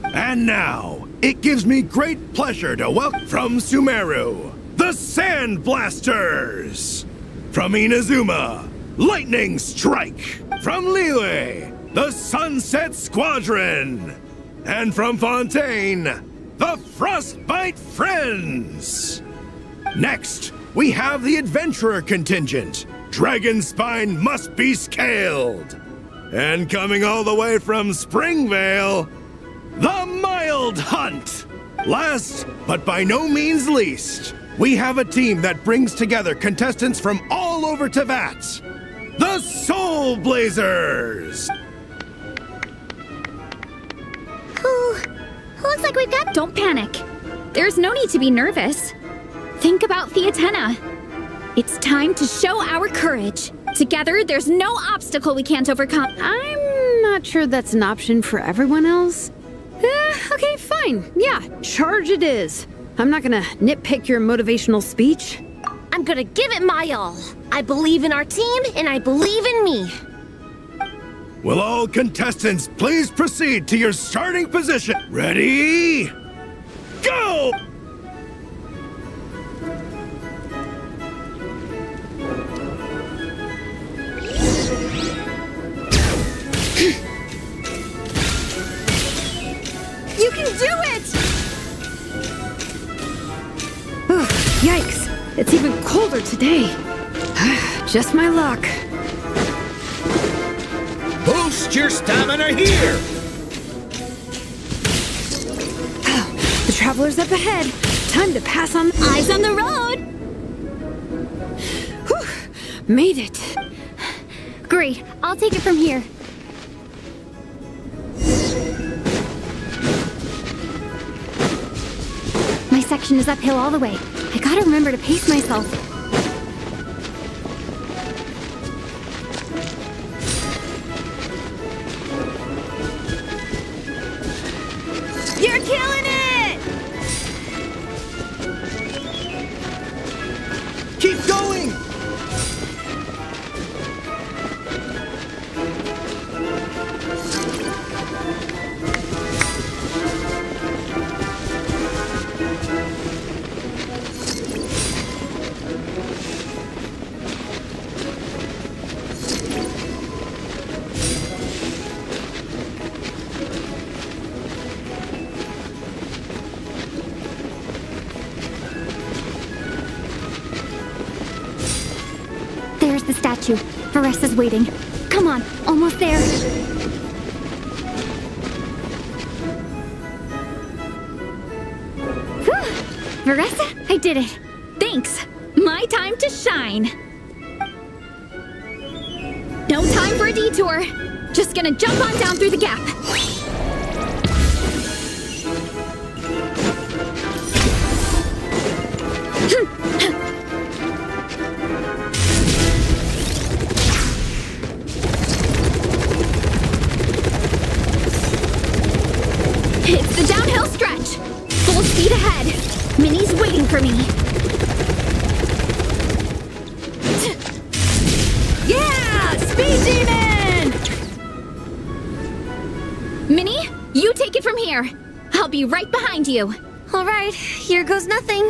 And now, it gives me great pleasure to welcome from Sumeru, the Sand Blasters! From Inazuma, Lightning Strike! From Liyue, the Sunset Squadron! And from Fontaine, the Frostbite Friends! Next, we have the Adventurer contingent. Dragonspine must be scaled! And coming all the way from Springvale, the Mild Hunt! Last, but by no means least, we have a team that brings together contestants from all over Teyvat. The Soul Blazers! Looks like we've got... Don't panic. There's no need to be nervous. Think about Theatena. It's time to show our courage. Together, there's no obstacle we can't overcome. I'm not sure that's an option for everyone else. Okay, fine. Yeah, charge it is. I'm not gonna nitpick your motivational speech. I'm gonna give it my all. I believe in our team, and I believe in me. Will all contestants please proceed to your starting position? Ready? Go! it's even colder today. Just my luck. Boost your stamina here! The traveler's up ahead. Time to pass on. Eyes on the road! Whew, made it. Great, I'll take it from here. My section is uphill all the way. I gotta remember to pace myself. You're killing it! Keep going! There's the statue. Varessa's waiting. Come on, almost there. Whew! Varessa, I did it. Thanks. My time to shine. No time for a detour. Just gonna jump on down through the gap. It's the downhill stretch. Full speed ahead. Minnie's waiting for me. Yeah! Speed Demon! Minnie, you take it from here. I'll be right behind you. All right, here goes nothing.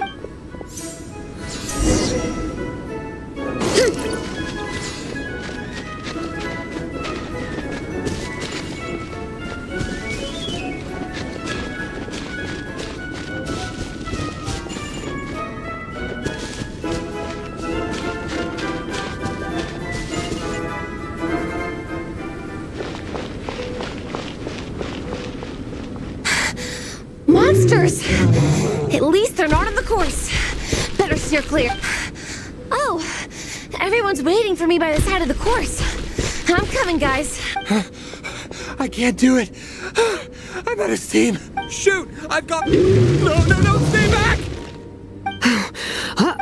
Monsters! At least they're not on the course. Better steer clear. Oh, everyone's waiting for me by the side of the course. I'm coming, guys. I can't do it. I'm out of steam. Shoot! I've got... No, stay back!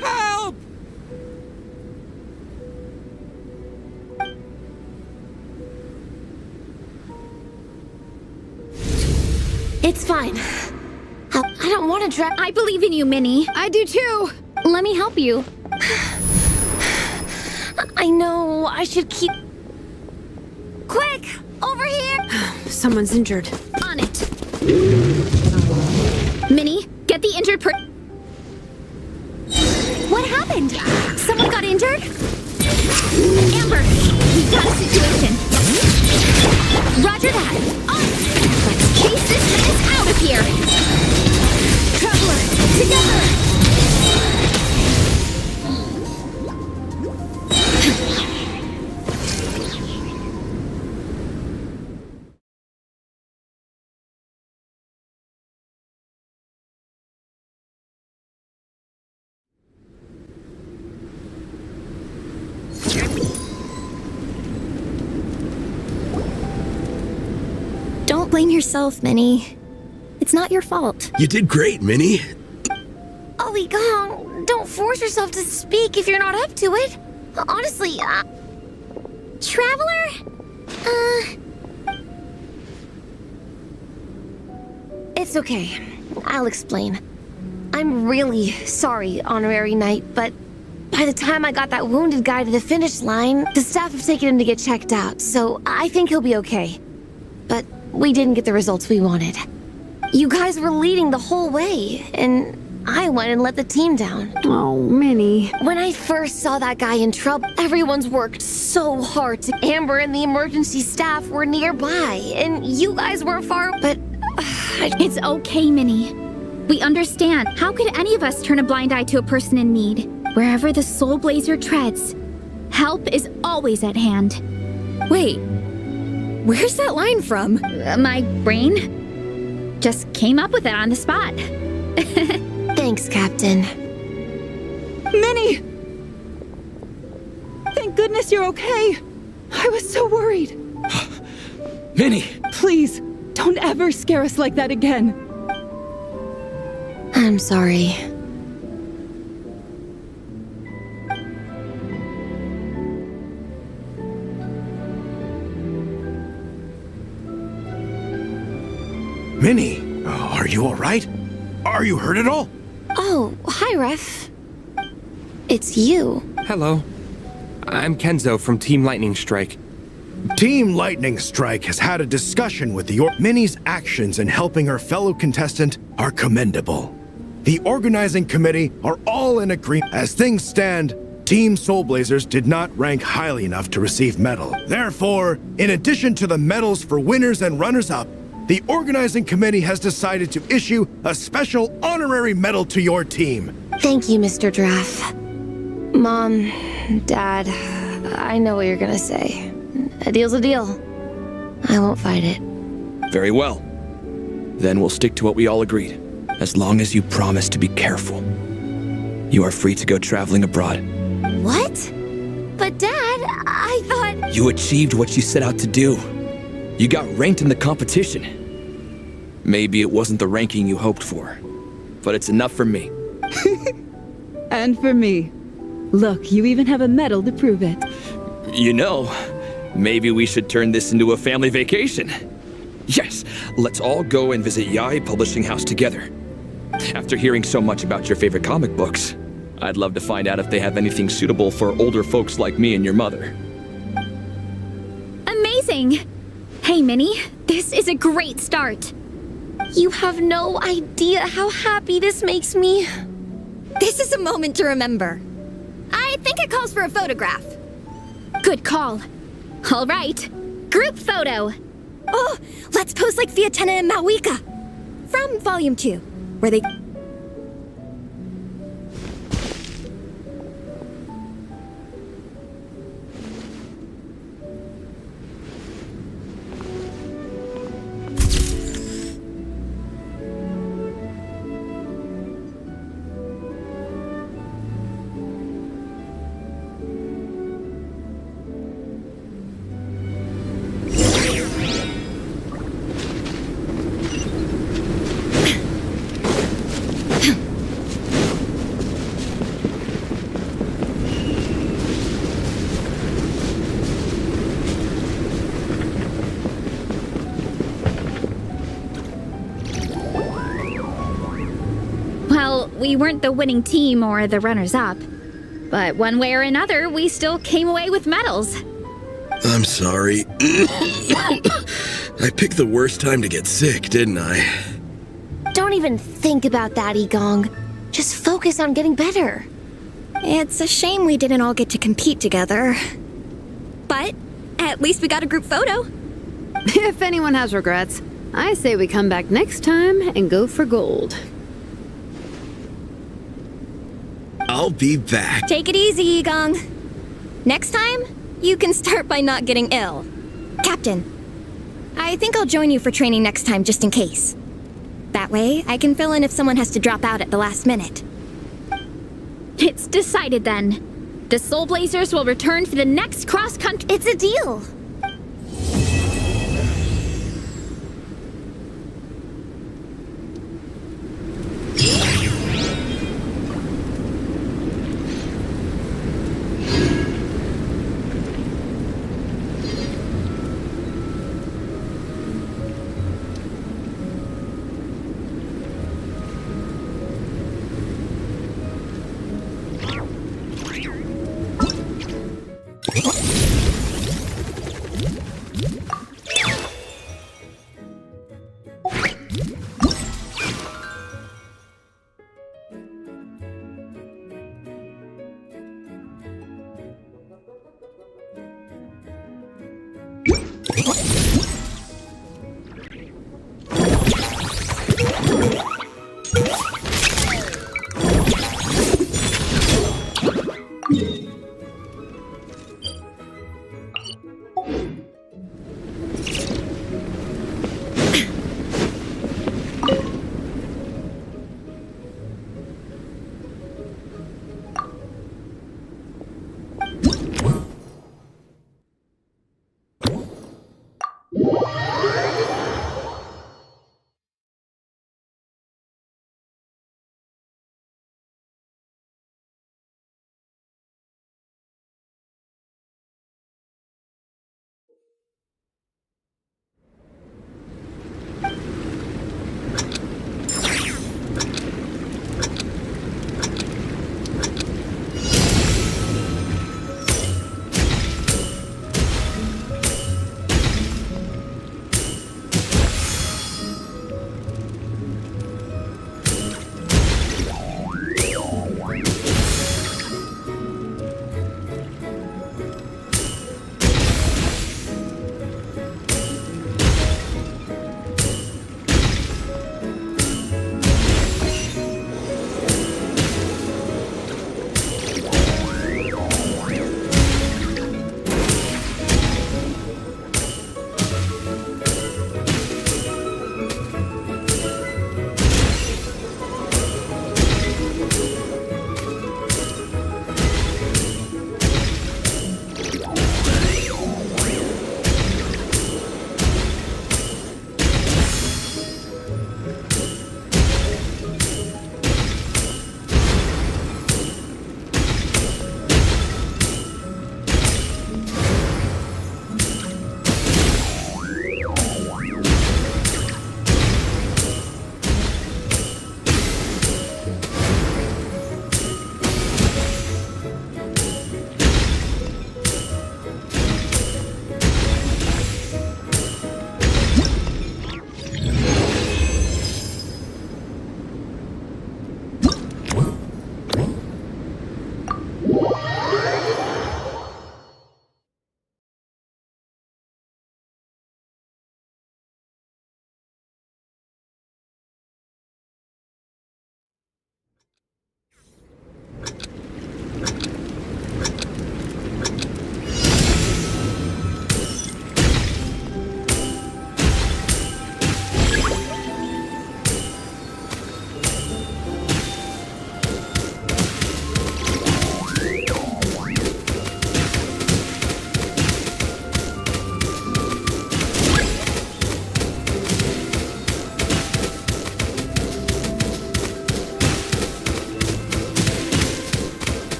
Help! It's fine. I don't want to drag... I believe in you, Minnie. I do too. Let me help you. I know I should keep... Quick! Over here! Someone's injured. On it. Minnie, get the injured What happened? Someone got injured? Amber, we've got a situation. Roger that. Let's chase this menace out of here. Traveler, together. Don't blame yourself, Minnie. It's not your fault. You did great, Minnie. Ollie Gong, don't force yourself to speak if you're not up to it. Honestly, Traveler? It's okay. I'll explain. I'm really sorry, Honorary Knight, but by the time I got that wounded guy to the finish line, the staff have taken him to get checked out, so I think he'll be okay. But we didn't get the results we wanted. You guys were leading the whole way, and I went and let the team down. Oh, Minnie. When I first saw that guy in trouble, everyone's worked so hard to... Amber and the emergency staff were nearby, and you guys weren't far, but... It's okay, Minnie. We understand. How could any of us turn a blind eye to a person in need? Wherever the Soul Blazer treads, help is always at hand. Wait, where's that line from? My brain just came up with it on the spot. Thanks, Captain. Minnie! Thank goodness you're okay. I was so worried. Minnie! Please, don't ever scare us like that again. I'm sorry. Minnie, are you all right? Are you hurt at all? Oh, hi, Ref. It's you. Hello. I'm Kenzo from Team Lightning Strike. Team Lightning Strike has had a discussion with the Minnie's actions in helping her fellow contestant are commendable. The organizing committee are all in agreement. As things stand, Team Soul Blazers did not rank highly enough to receive medal. Therefore, in addition to the medals for winners and runners-up, the organizing committee has decided to issue a special honorary medal to your team. Thank you, Mr. Draff. Mom, Dad, I know what you're gonna say. A deal's a deal. I won't fight it. Very well. Then we'll stick to what we all agreed. As long as you promise to be careful. You are free to go traveling abroad. What? But Dad, I thought... You achieved what you set out to do. You got ranked in the competition. Maybe it wasn't the ranking you hoped for, but it's enough for me. And for me. Look, you even have a medal to prove it. You know, maybe we should turn this into a family vacation. Yes, let's all go and visit Yai Publishing House together. After hearing so much about your favorite comic books, I'd love to find out if they have anything suitable for older folks like me and your mother. Amazing! Hey, Minnie, this is a great start. You have no idea how happy this makes me. This is a moment to remember. I think it calls for a photograph. Good call. All right, group photo. Oh, let's pose like Fiatena and Mawika. From Volume 2, where they... Well, we weren't the winning team or the runners-up. But one way or another, we still came away with medals. I'm sorry. I picked the worst time to get sick, didn't I? Don't even think about that, Igong. Just focus on getting better. It's a shame we didn't all get to compete together. But at least we got a group photo. If anyone has regrets, I say we come back next time and go for gold. I'll be back. Take it easy, Igong. Next time, you can start by not getting ill. Captain, I think I'll join you for training next time just in case. That way, I can fill in if someone has to drop out at the last minute. It's decided then. The Soul Blazers will return for the next cross-country... It's a deal.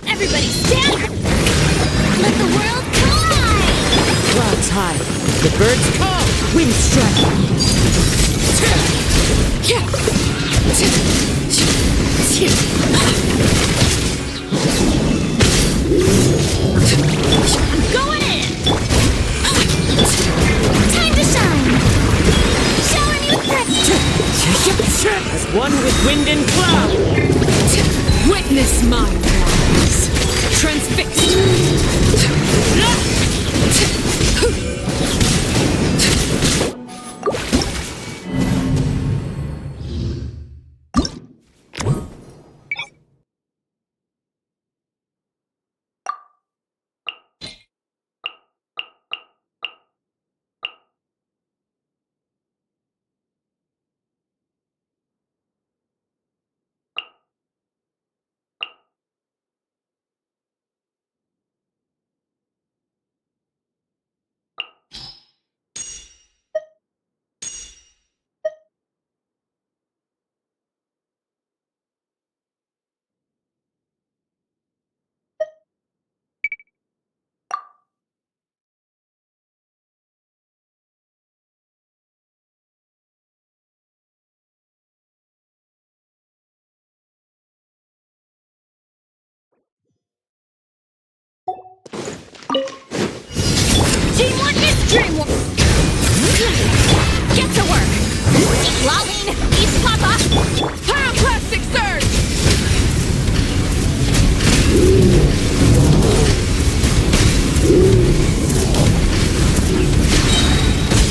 Everybody stand! Let the world collide! Clouds high. The birds call. Wind strike. I'm going in! Time to shine! Showing you As one with wind and cloud. Witness my rise. Transfixed. Teamwork is dreamwork! Get to work! Lolene! East Papa! Pyroclastic surge!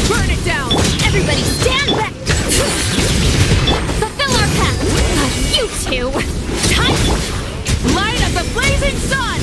Burn it down! Everybody stand back! Fulfill our path! You two! Time! Light of the blazing sun!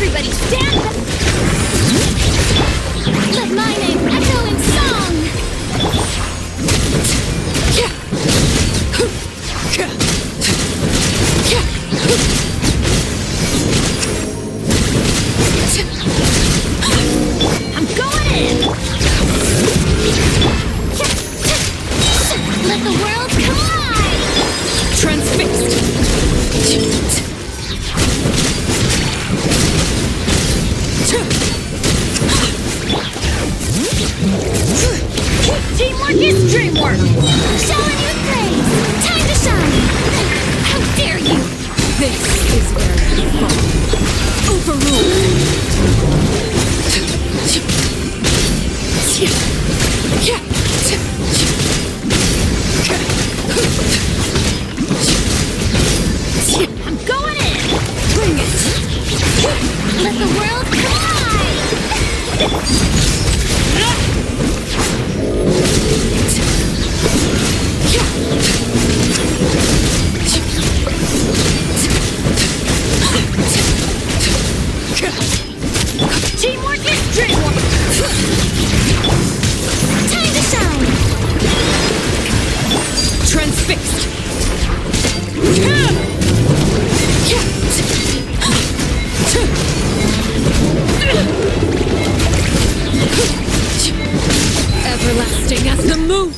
Everybody stand up! Let my name echo in song! I'm going in! Let the world collide! Transfixed! Teamwork is dreamwork! Showing you praise! Time to shine! How dare you! This is where you fall. Overruled! I'm going in! Bring it! Let the world collide! Teamwork is dreamwork! Time to shine! Transfixed! Everlasting as the moon!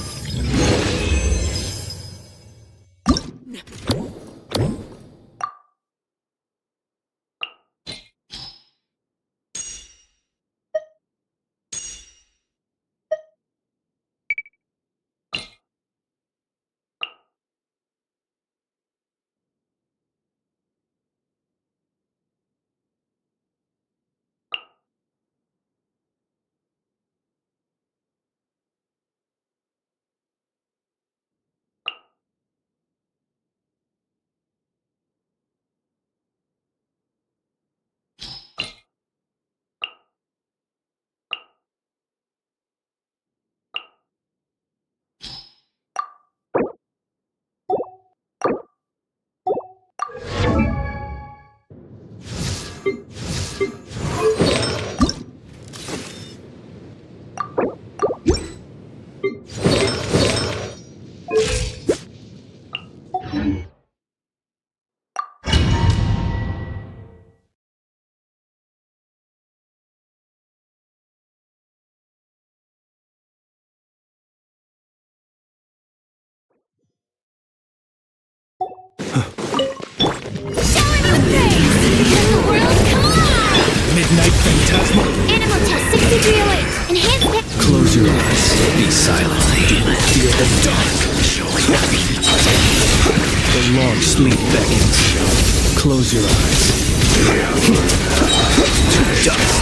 Midnight Phantasma. Animal test 6308. Enhanced tech. Close your eyes. Be silent. Do not fear the dark. The long sleep beckons. Close your eyes. To dust.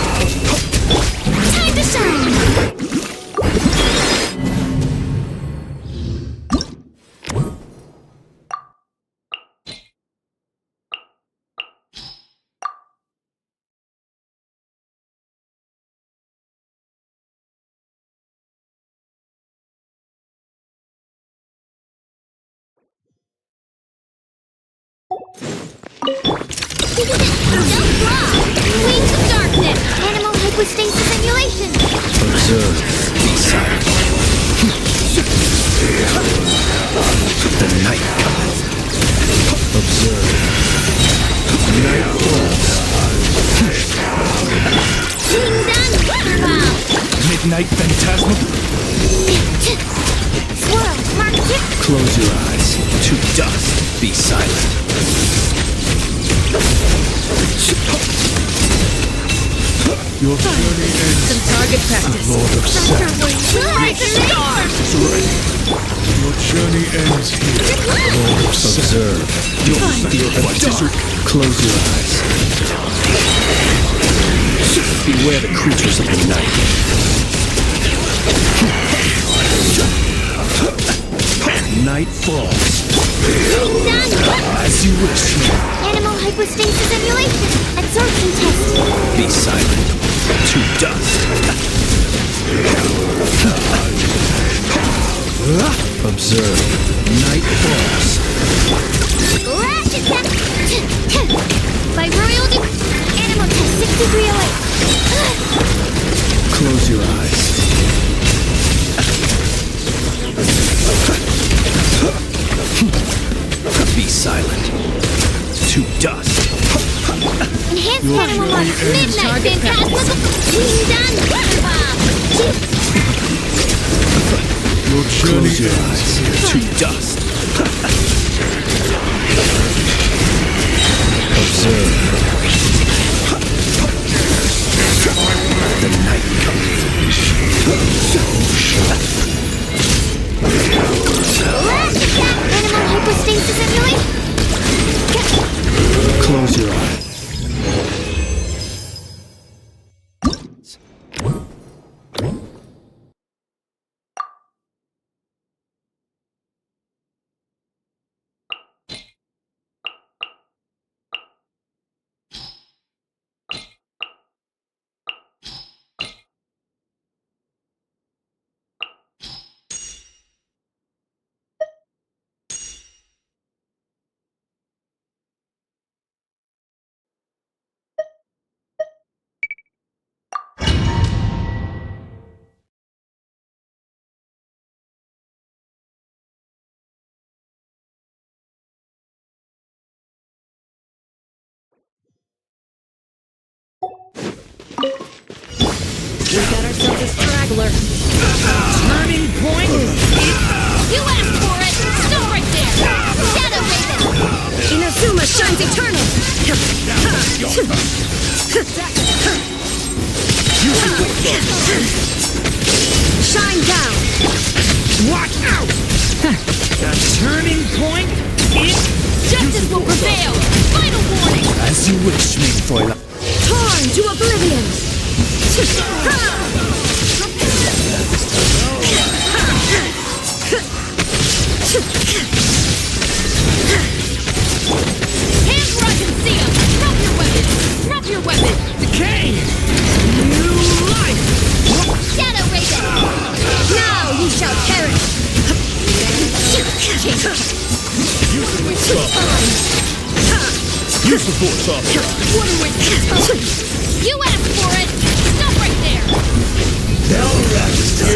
Time to shine! Don't fly! Wings of darkness! Animal hypostasis simulation! Observe. Be silent. The night cometh. Observe. Night falls. King Dun Waterfall! Midnight Phantasma. Swirl, mark tip! Close your eyes. To dust. Be silent. Your journey ends. Some target practice. Lord of Sand. Right. Your journey ends here. Lord of Sand. Observe. You'll feel the dark. Close your eyes. Beware the creatures of the night. Night falls. As you wish. Animal hypostasis simulation! Absorption test! Be silent. To dust. Observe. Night falls. Ratchet test! By royal Animal test degree away. Close your eyes. Be silent. To dust. Enhanced animal mark. Midnight phantasmical. Wing done. Your journey Close your eyes. To dust. Observe. The night comes. Animal hypostasis emulate. Close your eyes. We got ourselves a straggler. Turning point. You asked for it. Still right there. Shadow Raven. Inazuma shines eternal. Shine down. Watch out! The turning point is Justice will prevail. Final warning. As you wish, main foil. Torn to oblivion. Hands where I can see them. Drop your weapon. Drop your weapon. decay! New life! Shadow Raven. Now you shall perish. Use the force off. What a waste of time. You asked for it. Stop right there.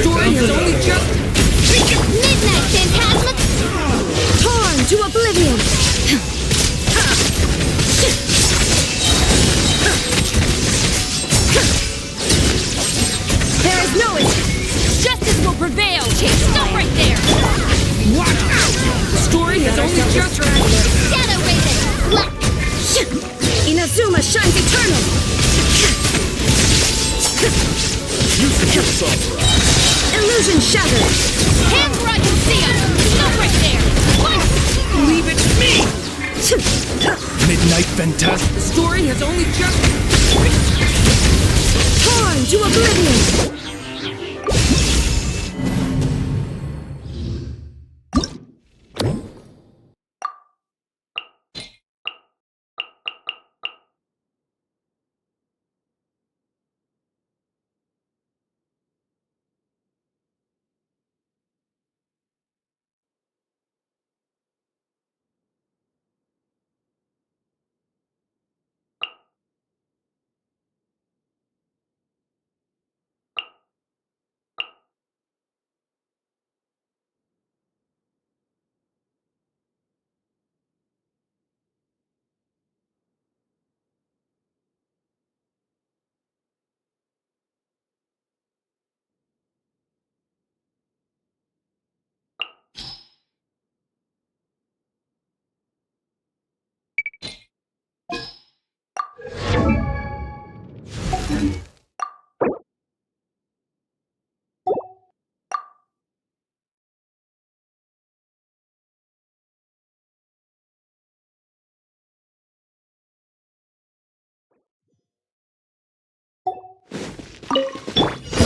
Story has only just... Midnight Phantasma. Torn to oblivion. There is no escape. Justice will prevail. Stop right there. Watch out! The story has only just... Shadow Raven. Black. Inazuma shines eternal. Use the force off. Illusion shattered. Hands where I can see them. Stop right there. What? Leave it to me! Midnight Phantasm. The story has only just... Torn to oblivion.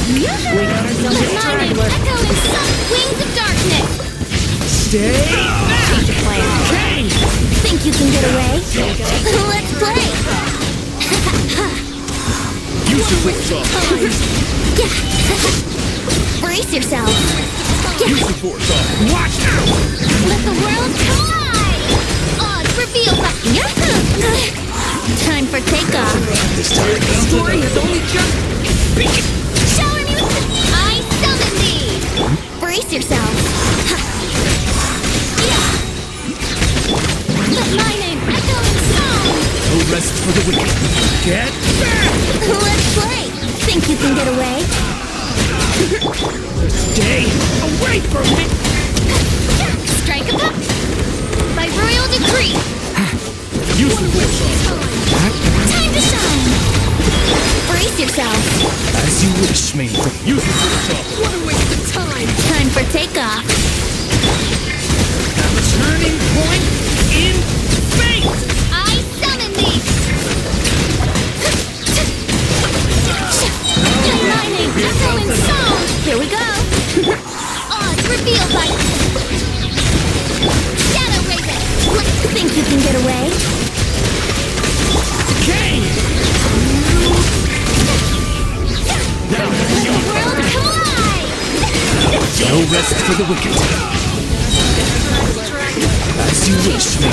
We got ourselves a straggler. Echo in some wings of darkness. Stay back! Change of plan. Okay! Think you can get away? Let's play. Use the force off. Brace yourselves. Use the force off. Watch out! Let the world collide. Odds reveal. Time for takeoff. This time. Story has only just begun. Shower me with I summon thee! Brace yourself. Let my name echo in song! No rest for the wicked. Get back! Let's play! Think you can get away? Stay away from me! Strike a pop! By royal decree! Use the witch. Time to shine! Brace yourself! As you wish me. Use the witch. What a waste of time! Time for takeoff! Have a turning point in fate! I summon thee! Let my name echo in song! Here we go! Odds revealed by Shadow Raven! Think you can get away? Decay! Let the world collide! No rest for the wicked. As you wish me.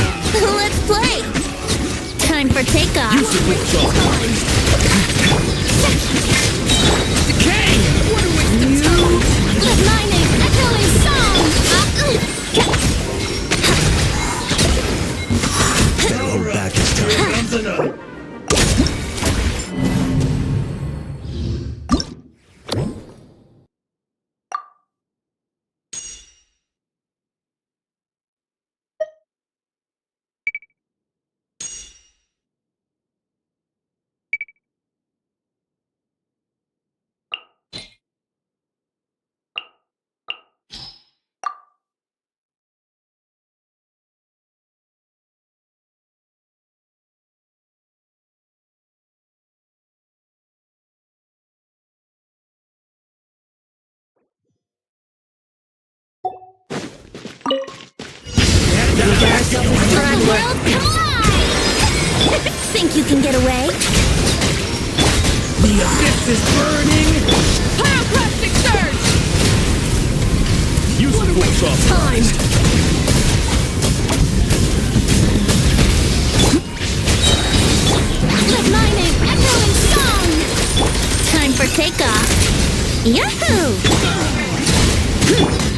Let's play! Time for takeoff! Use the witch. Decay! What a waste of time! Let my name echo in song! Hold back this time. World collide! Think you can get away? The abyss is burning! Pyroclastic surge! Use the witch. Time! Let my name echo in song! Time for takeoff! Yahoo!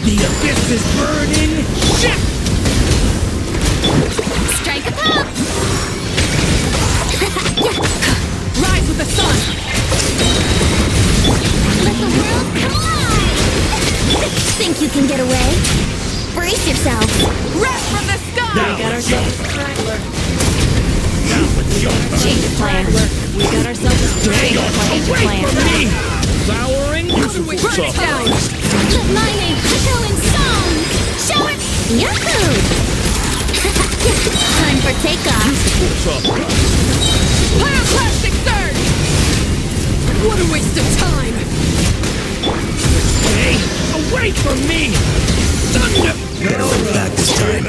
The abyss is burning! Shit! Strike a pop! Rise with the sun! Let the world collide! Think you can get away? Brace yourself! Rest from the sky! We got ourselves a strangler. Change of plan. We got ourselves a Stay away from me! Flowering! Burn it down! Let my name echo in song! Show it! Yahoo! Time for takeoff! Pyroclastic surge! What a waste of time! Stay away from me! Thunder! Hold back this time.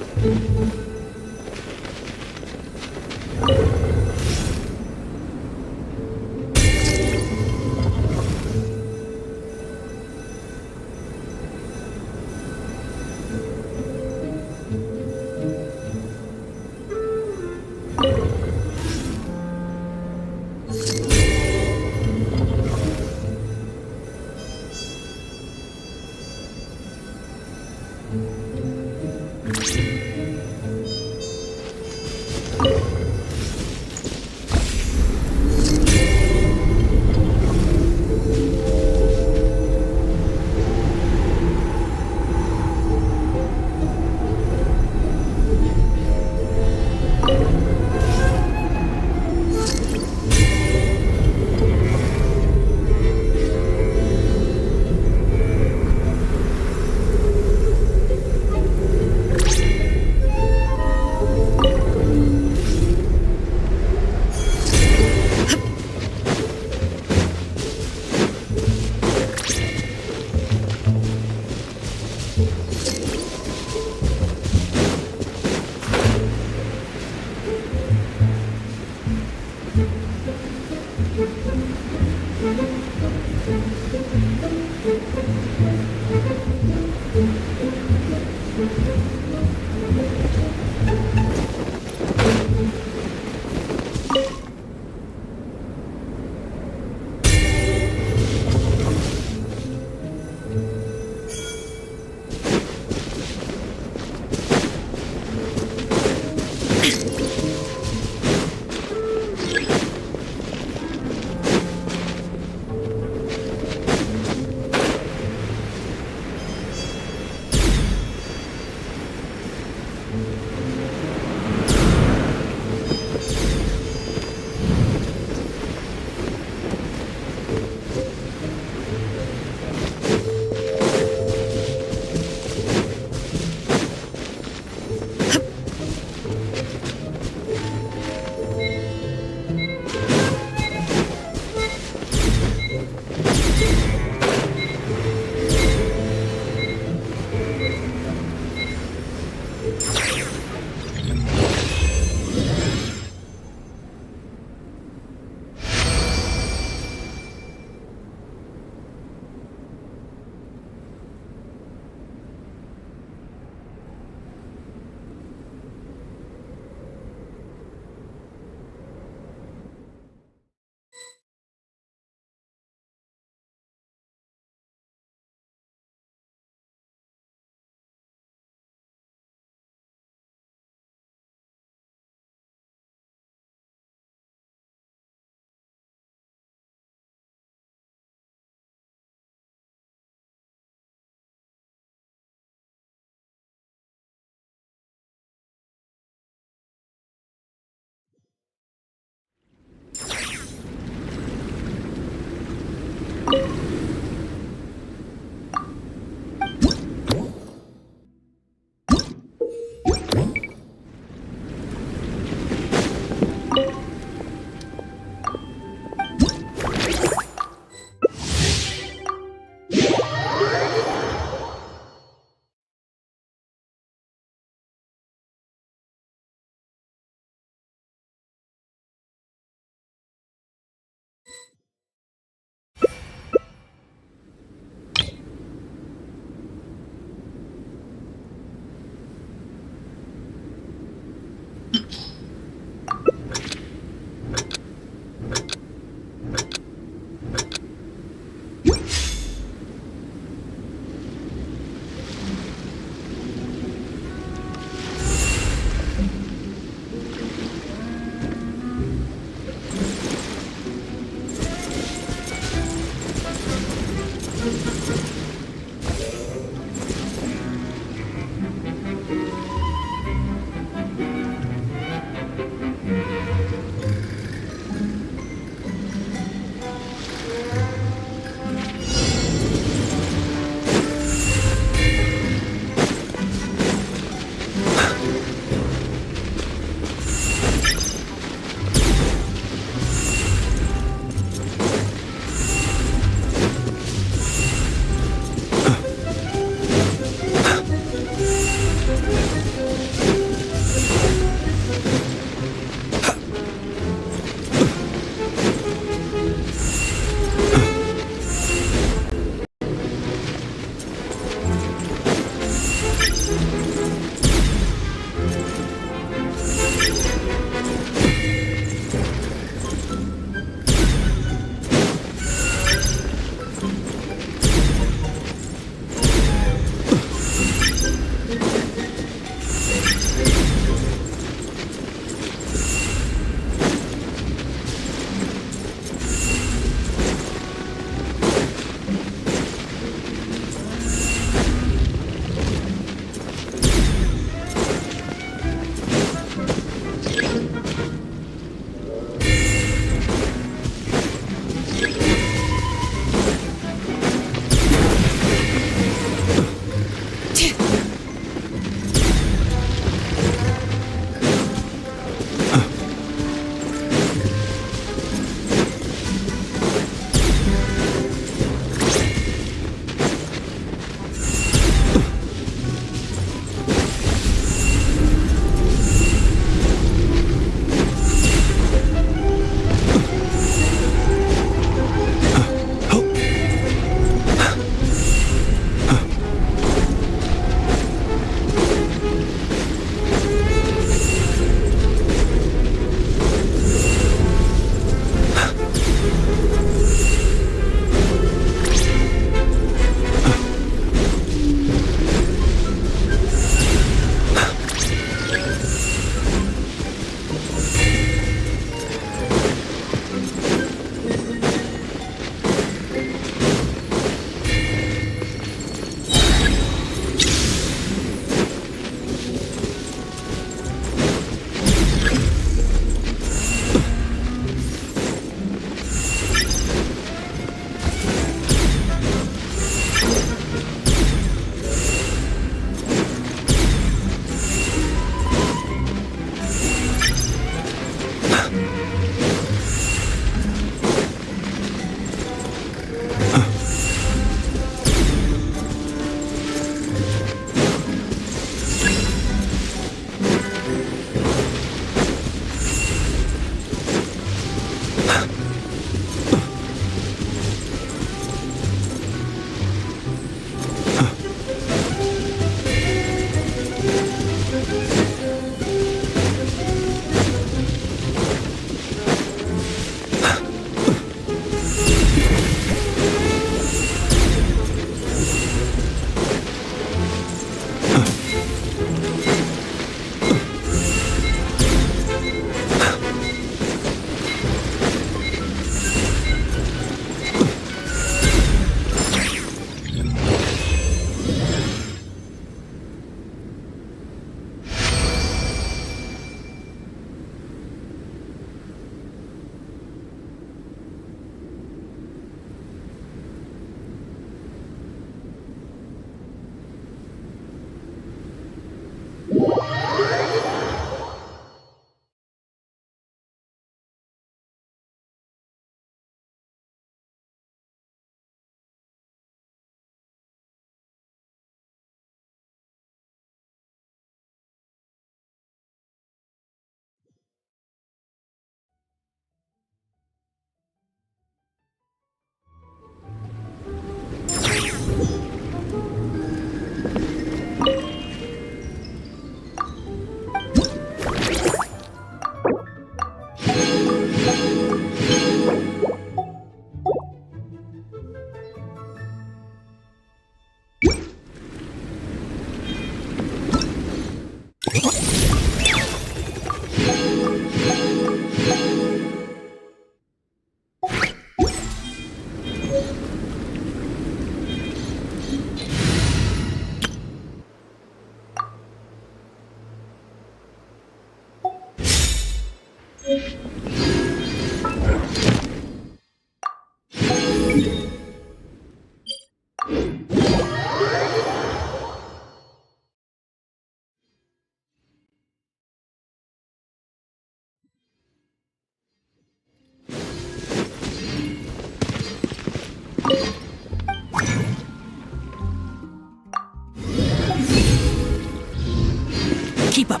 Keep up.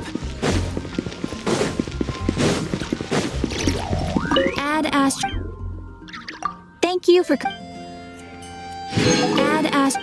Add Ast. Thank you for. Add Ast.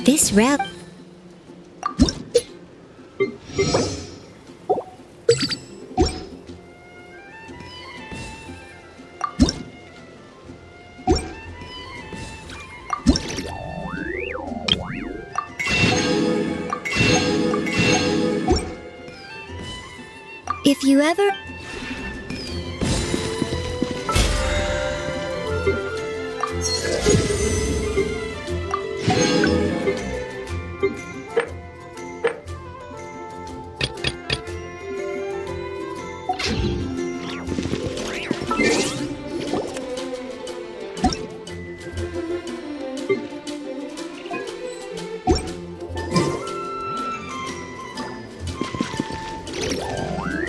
This route. If you ever...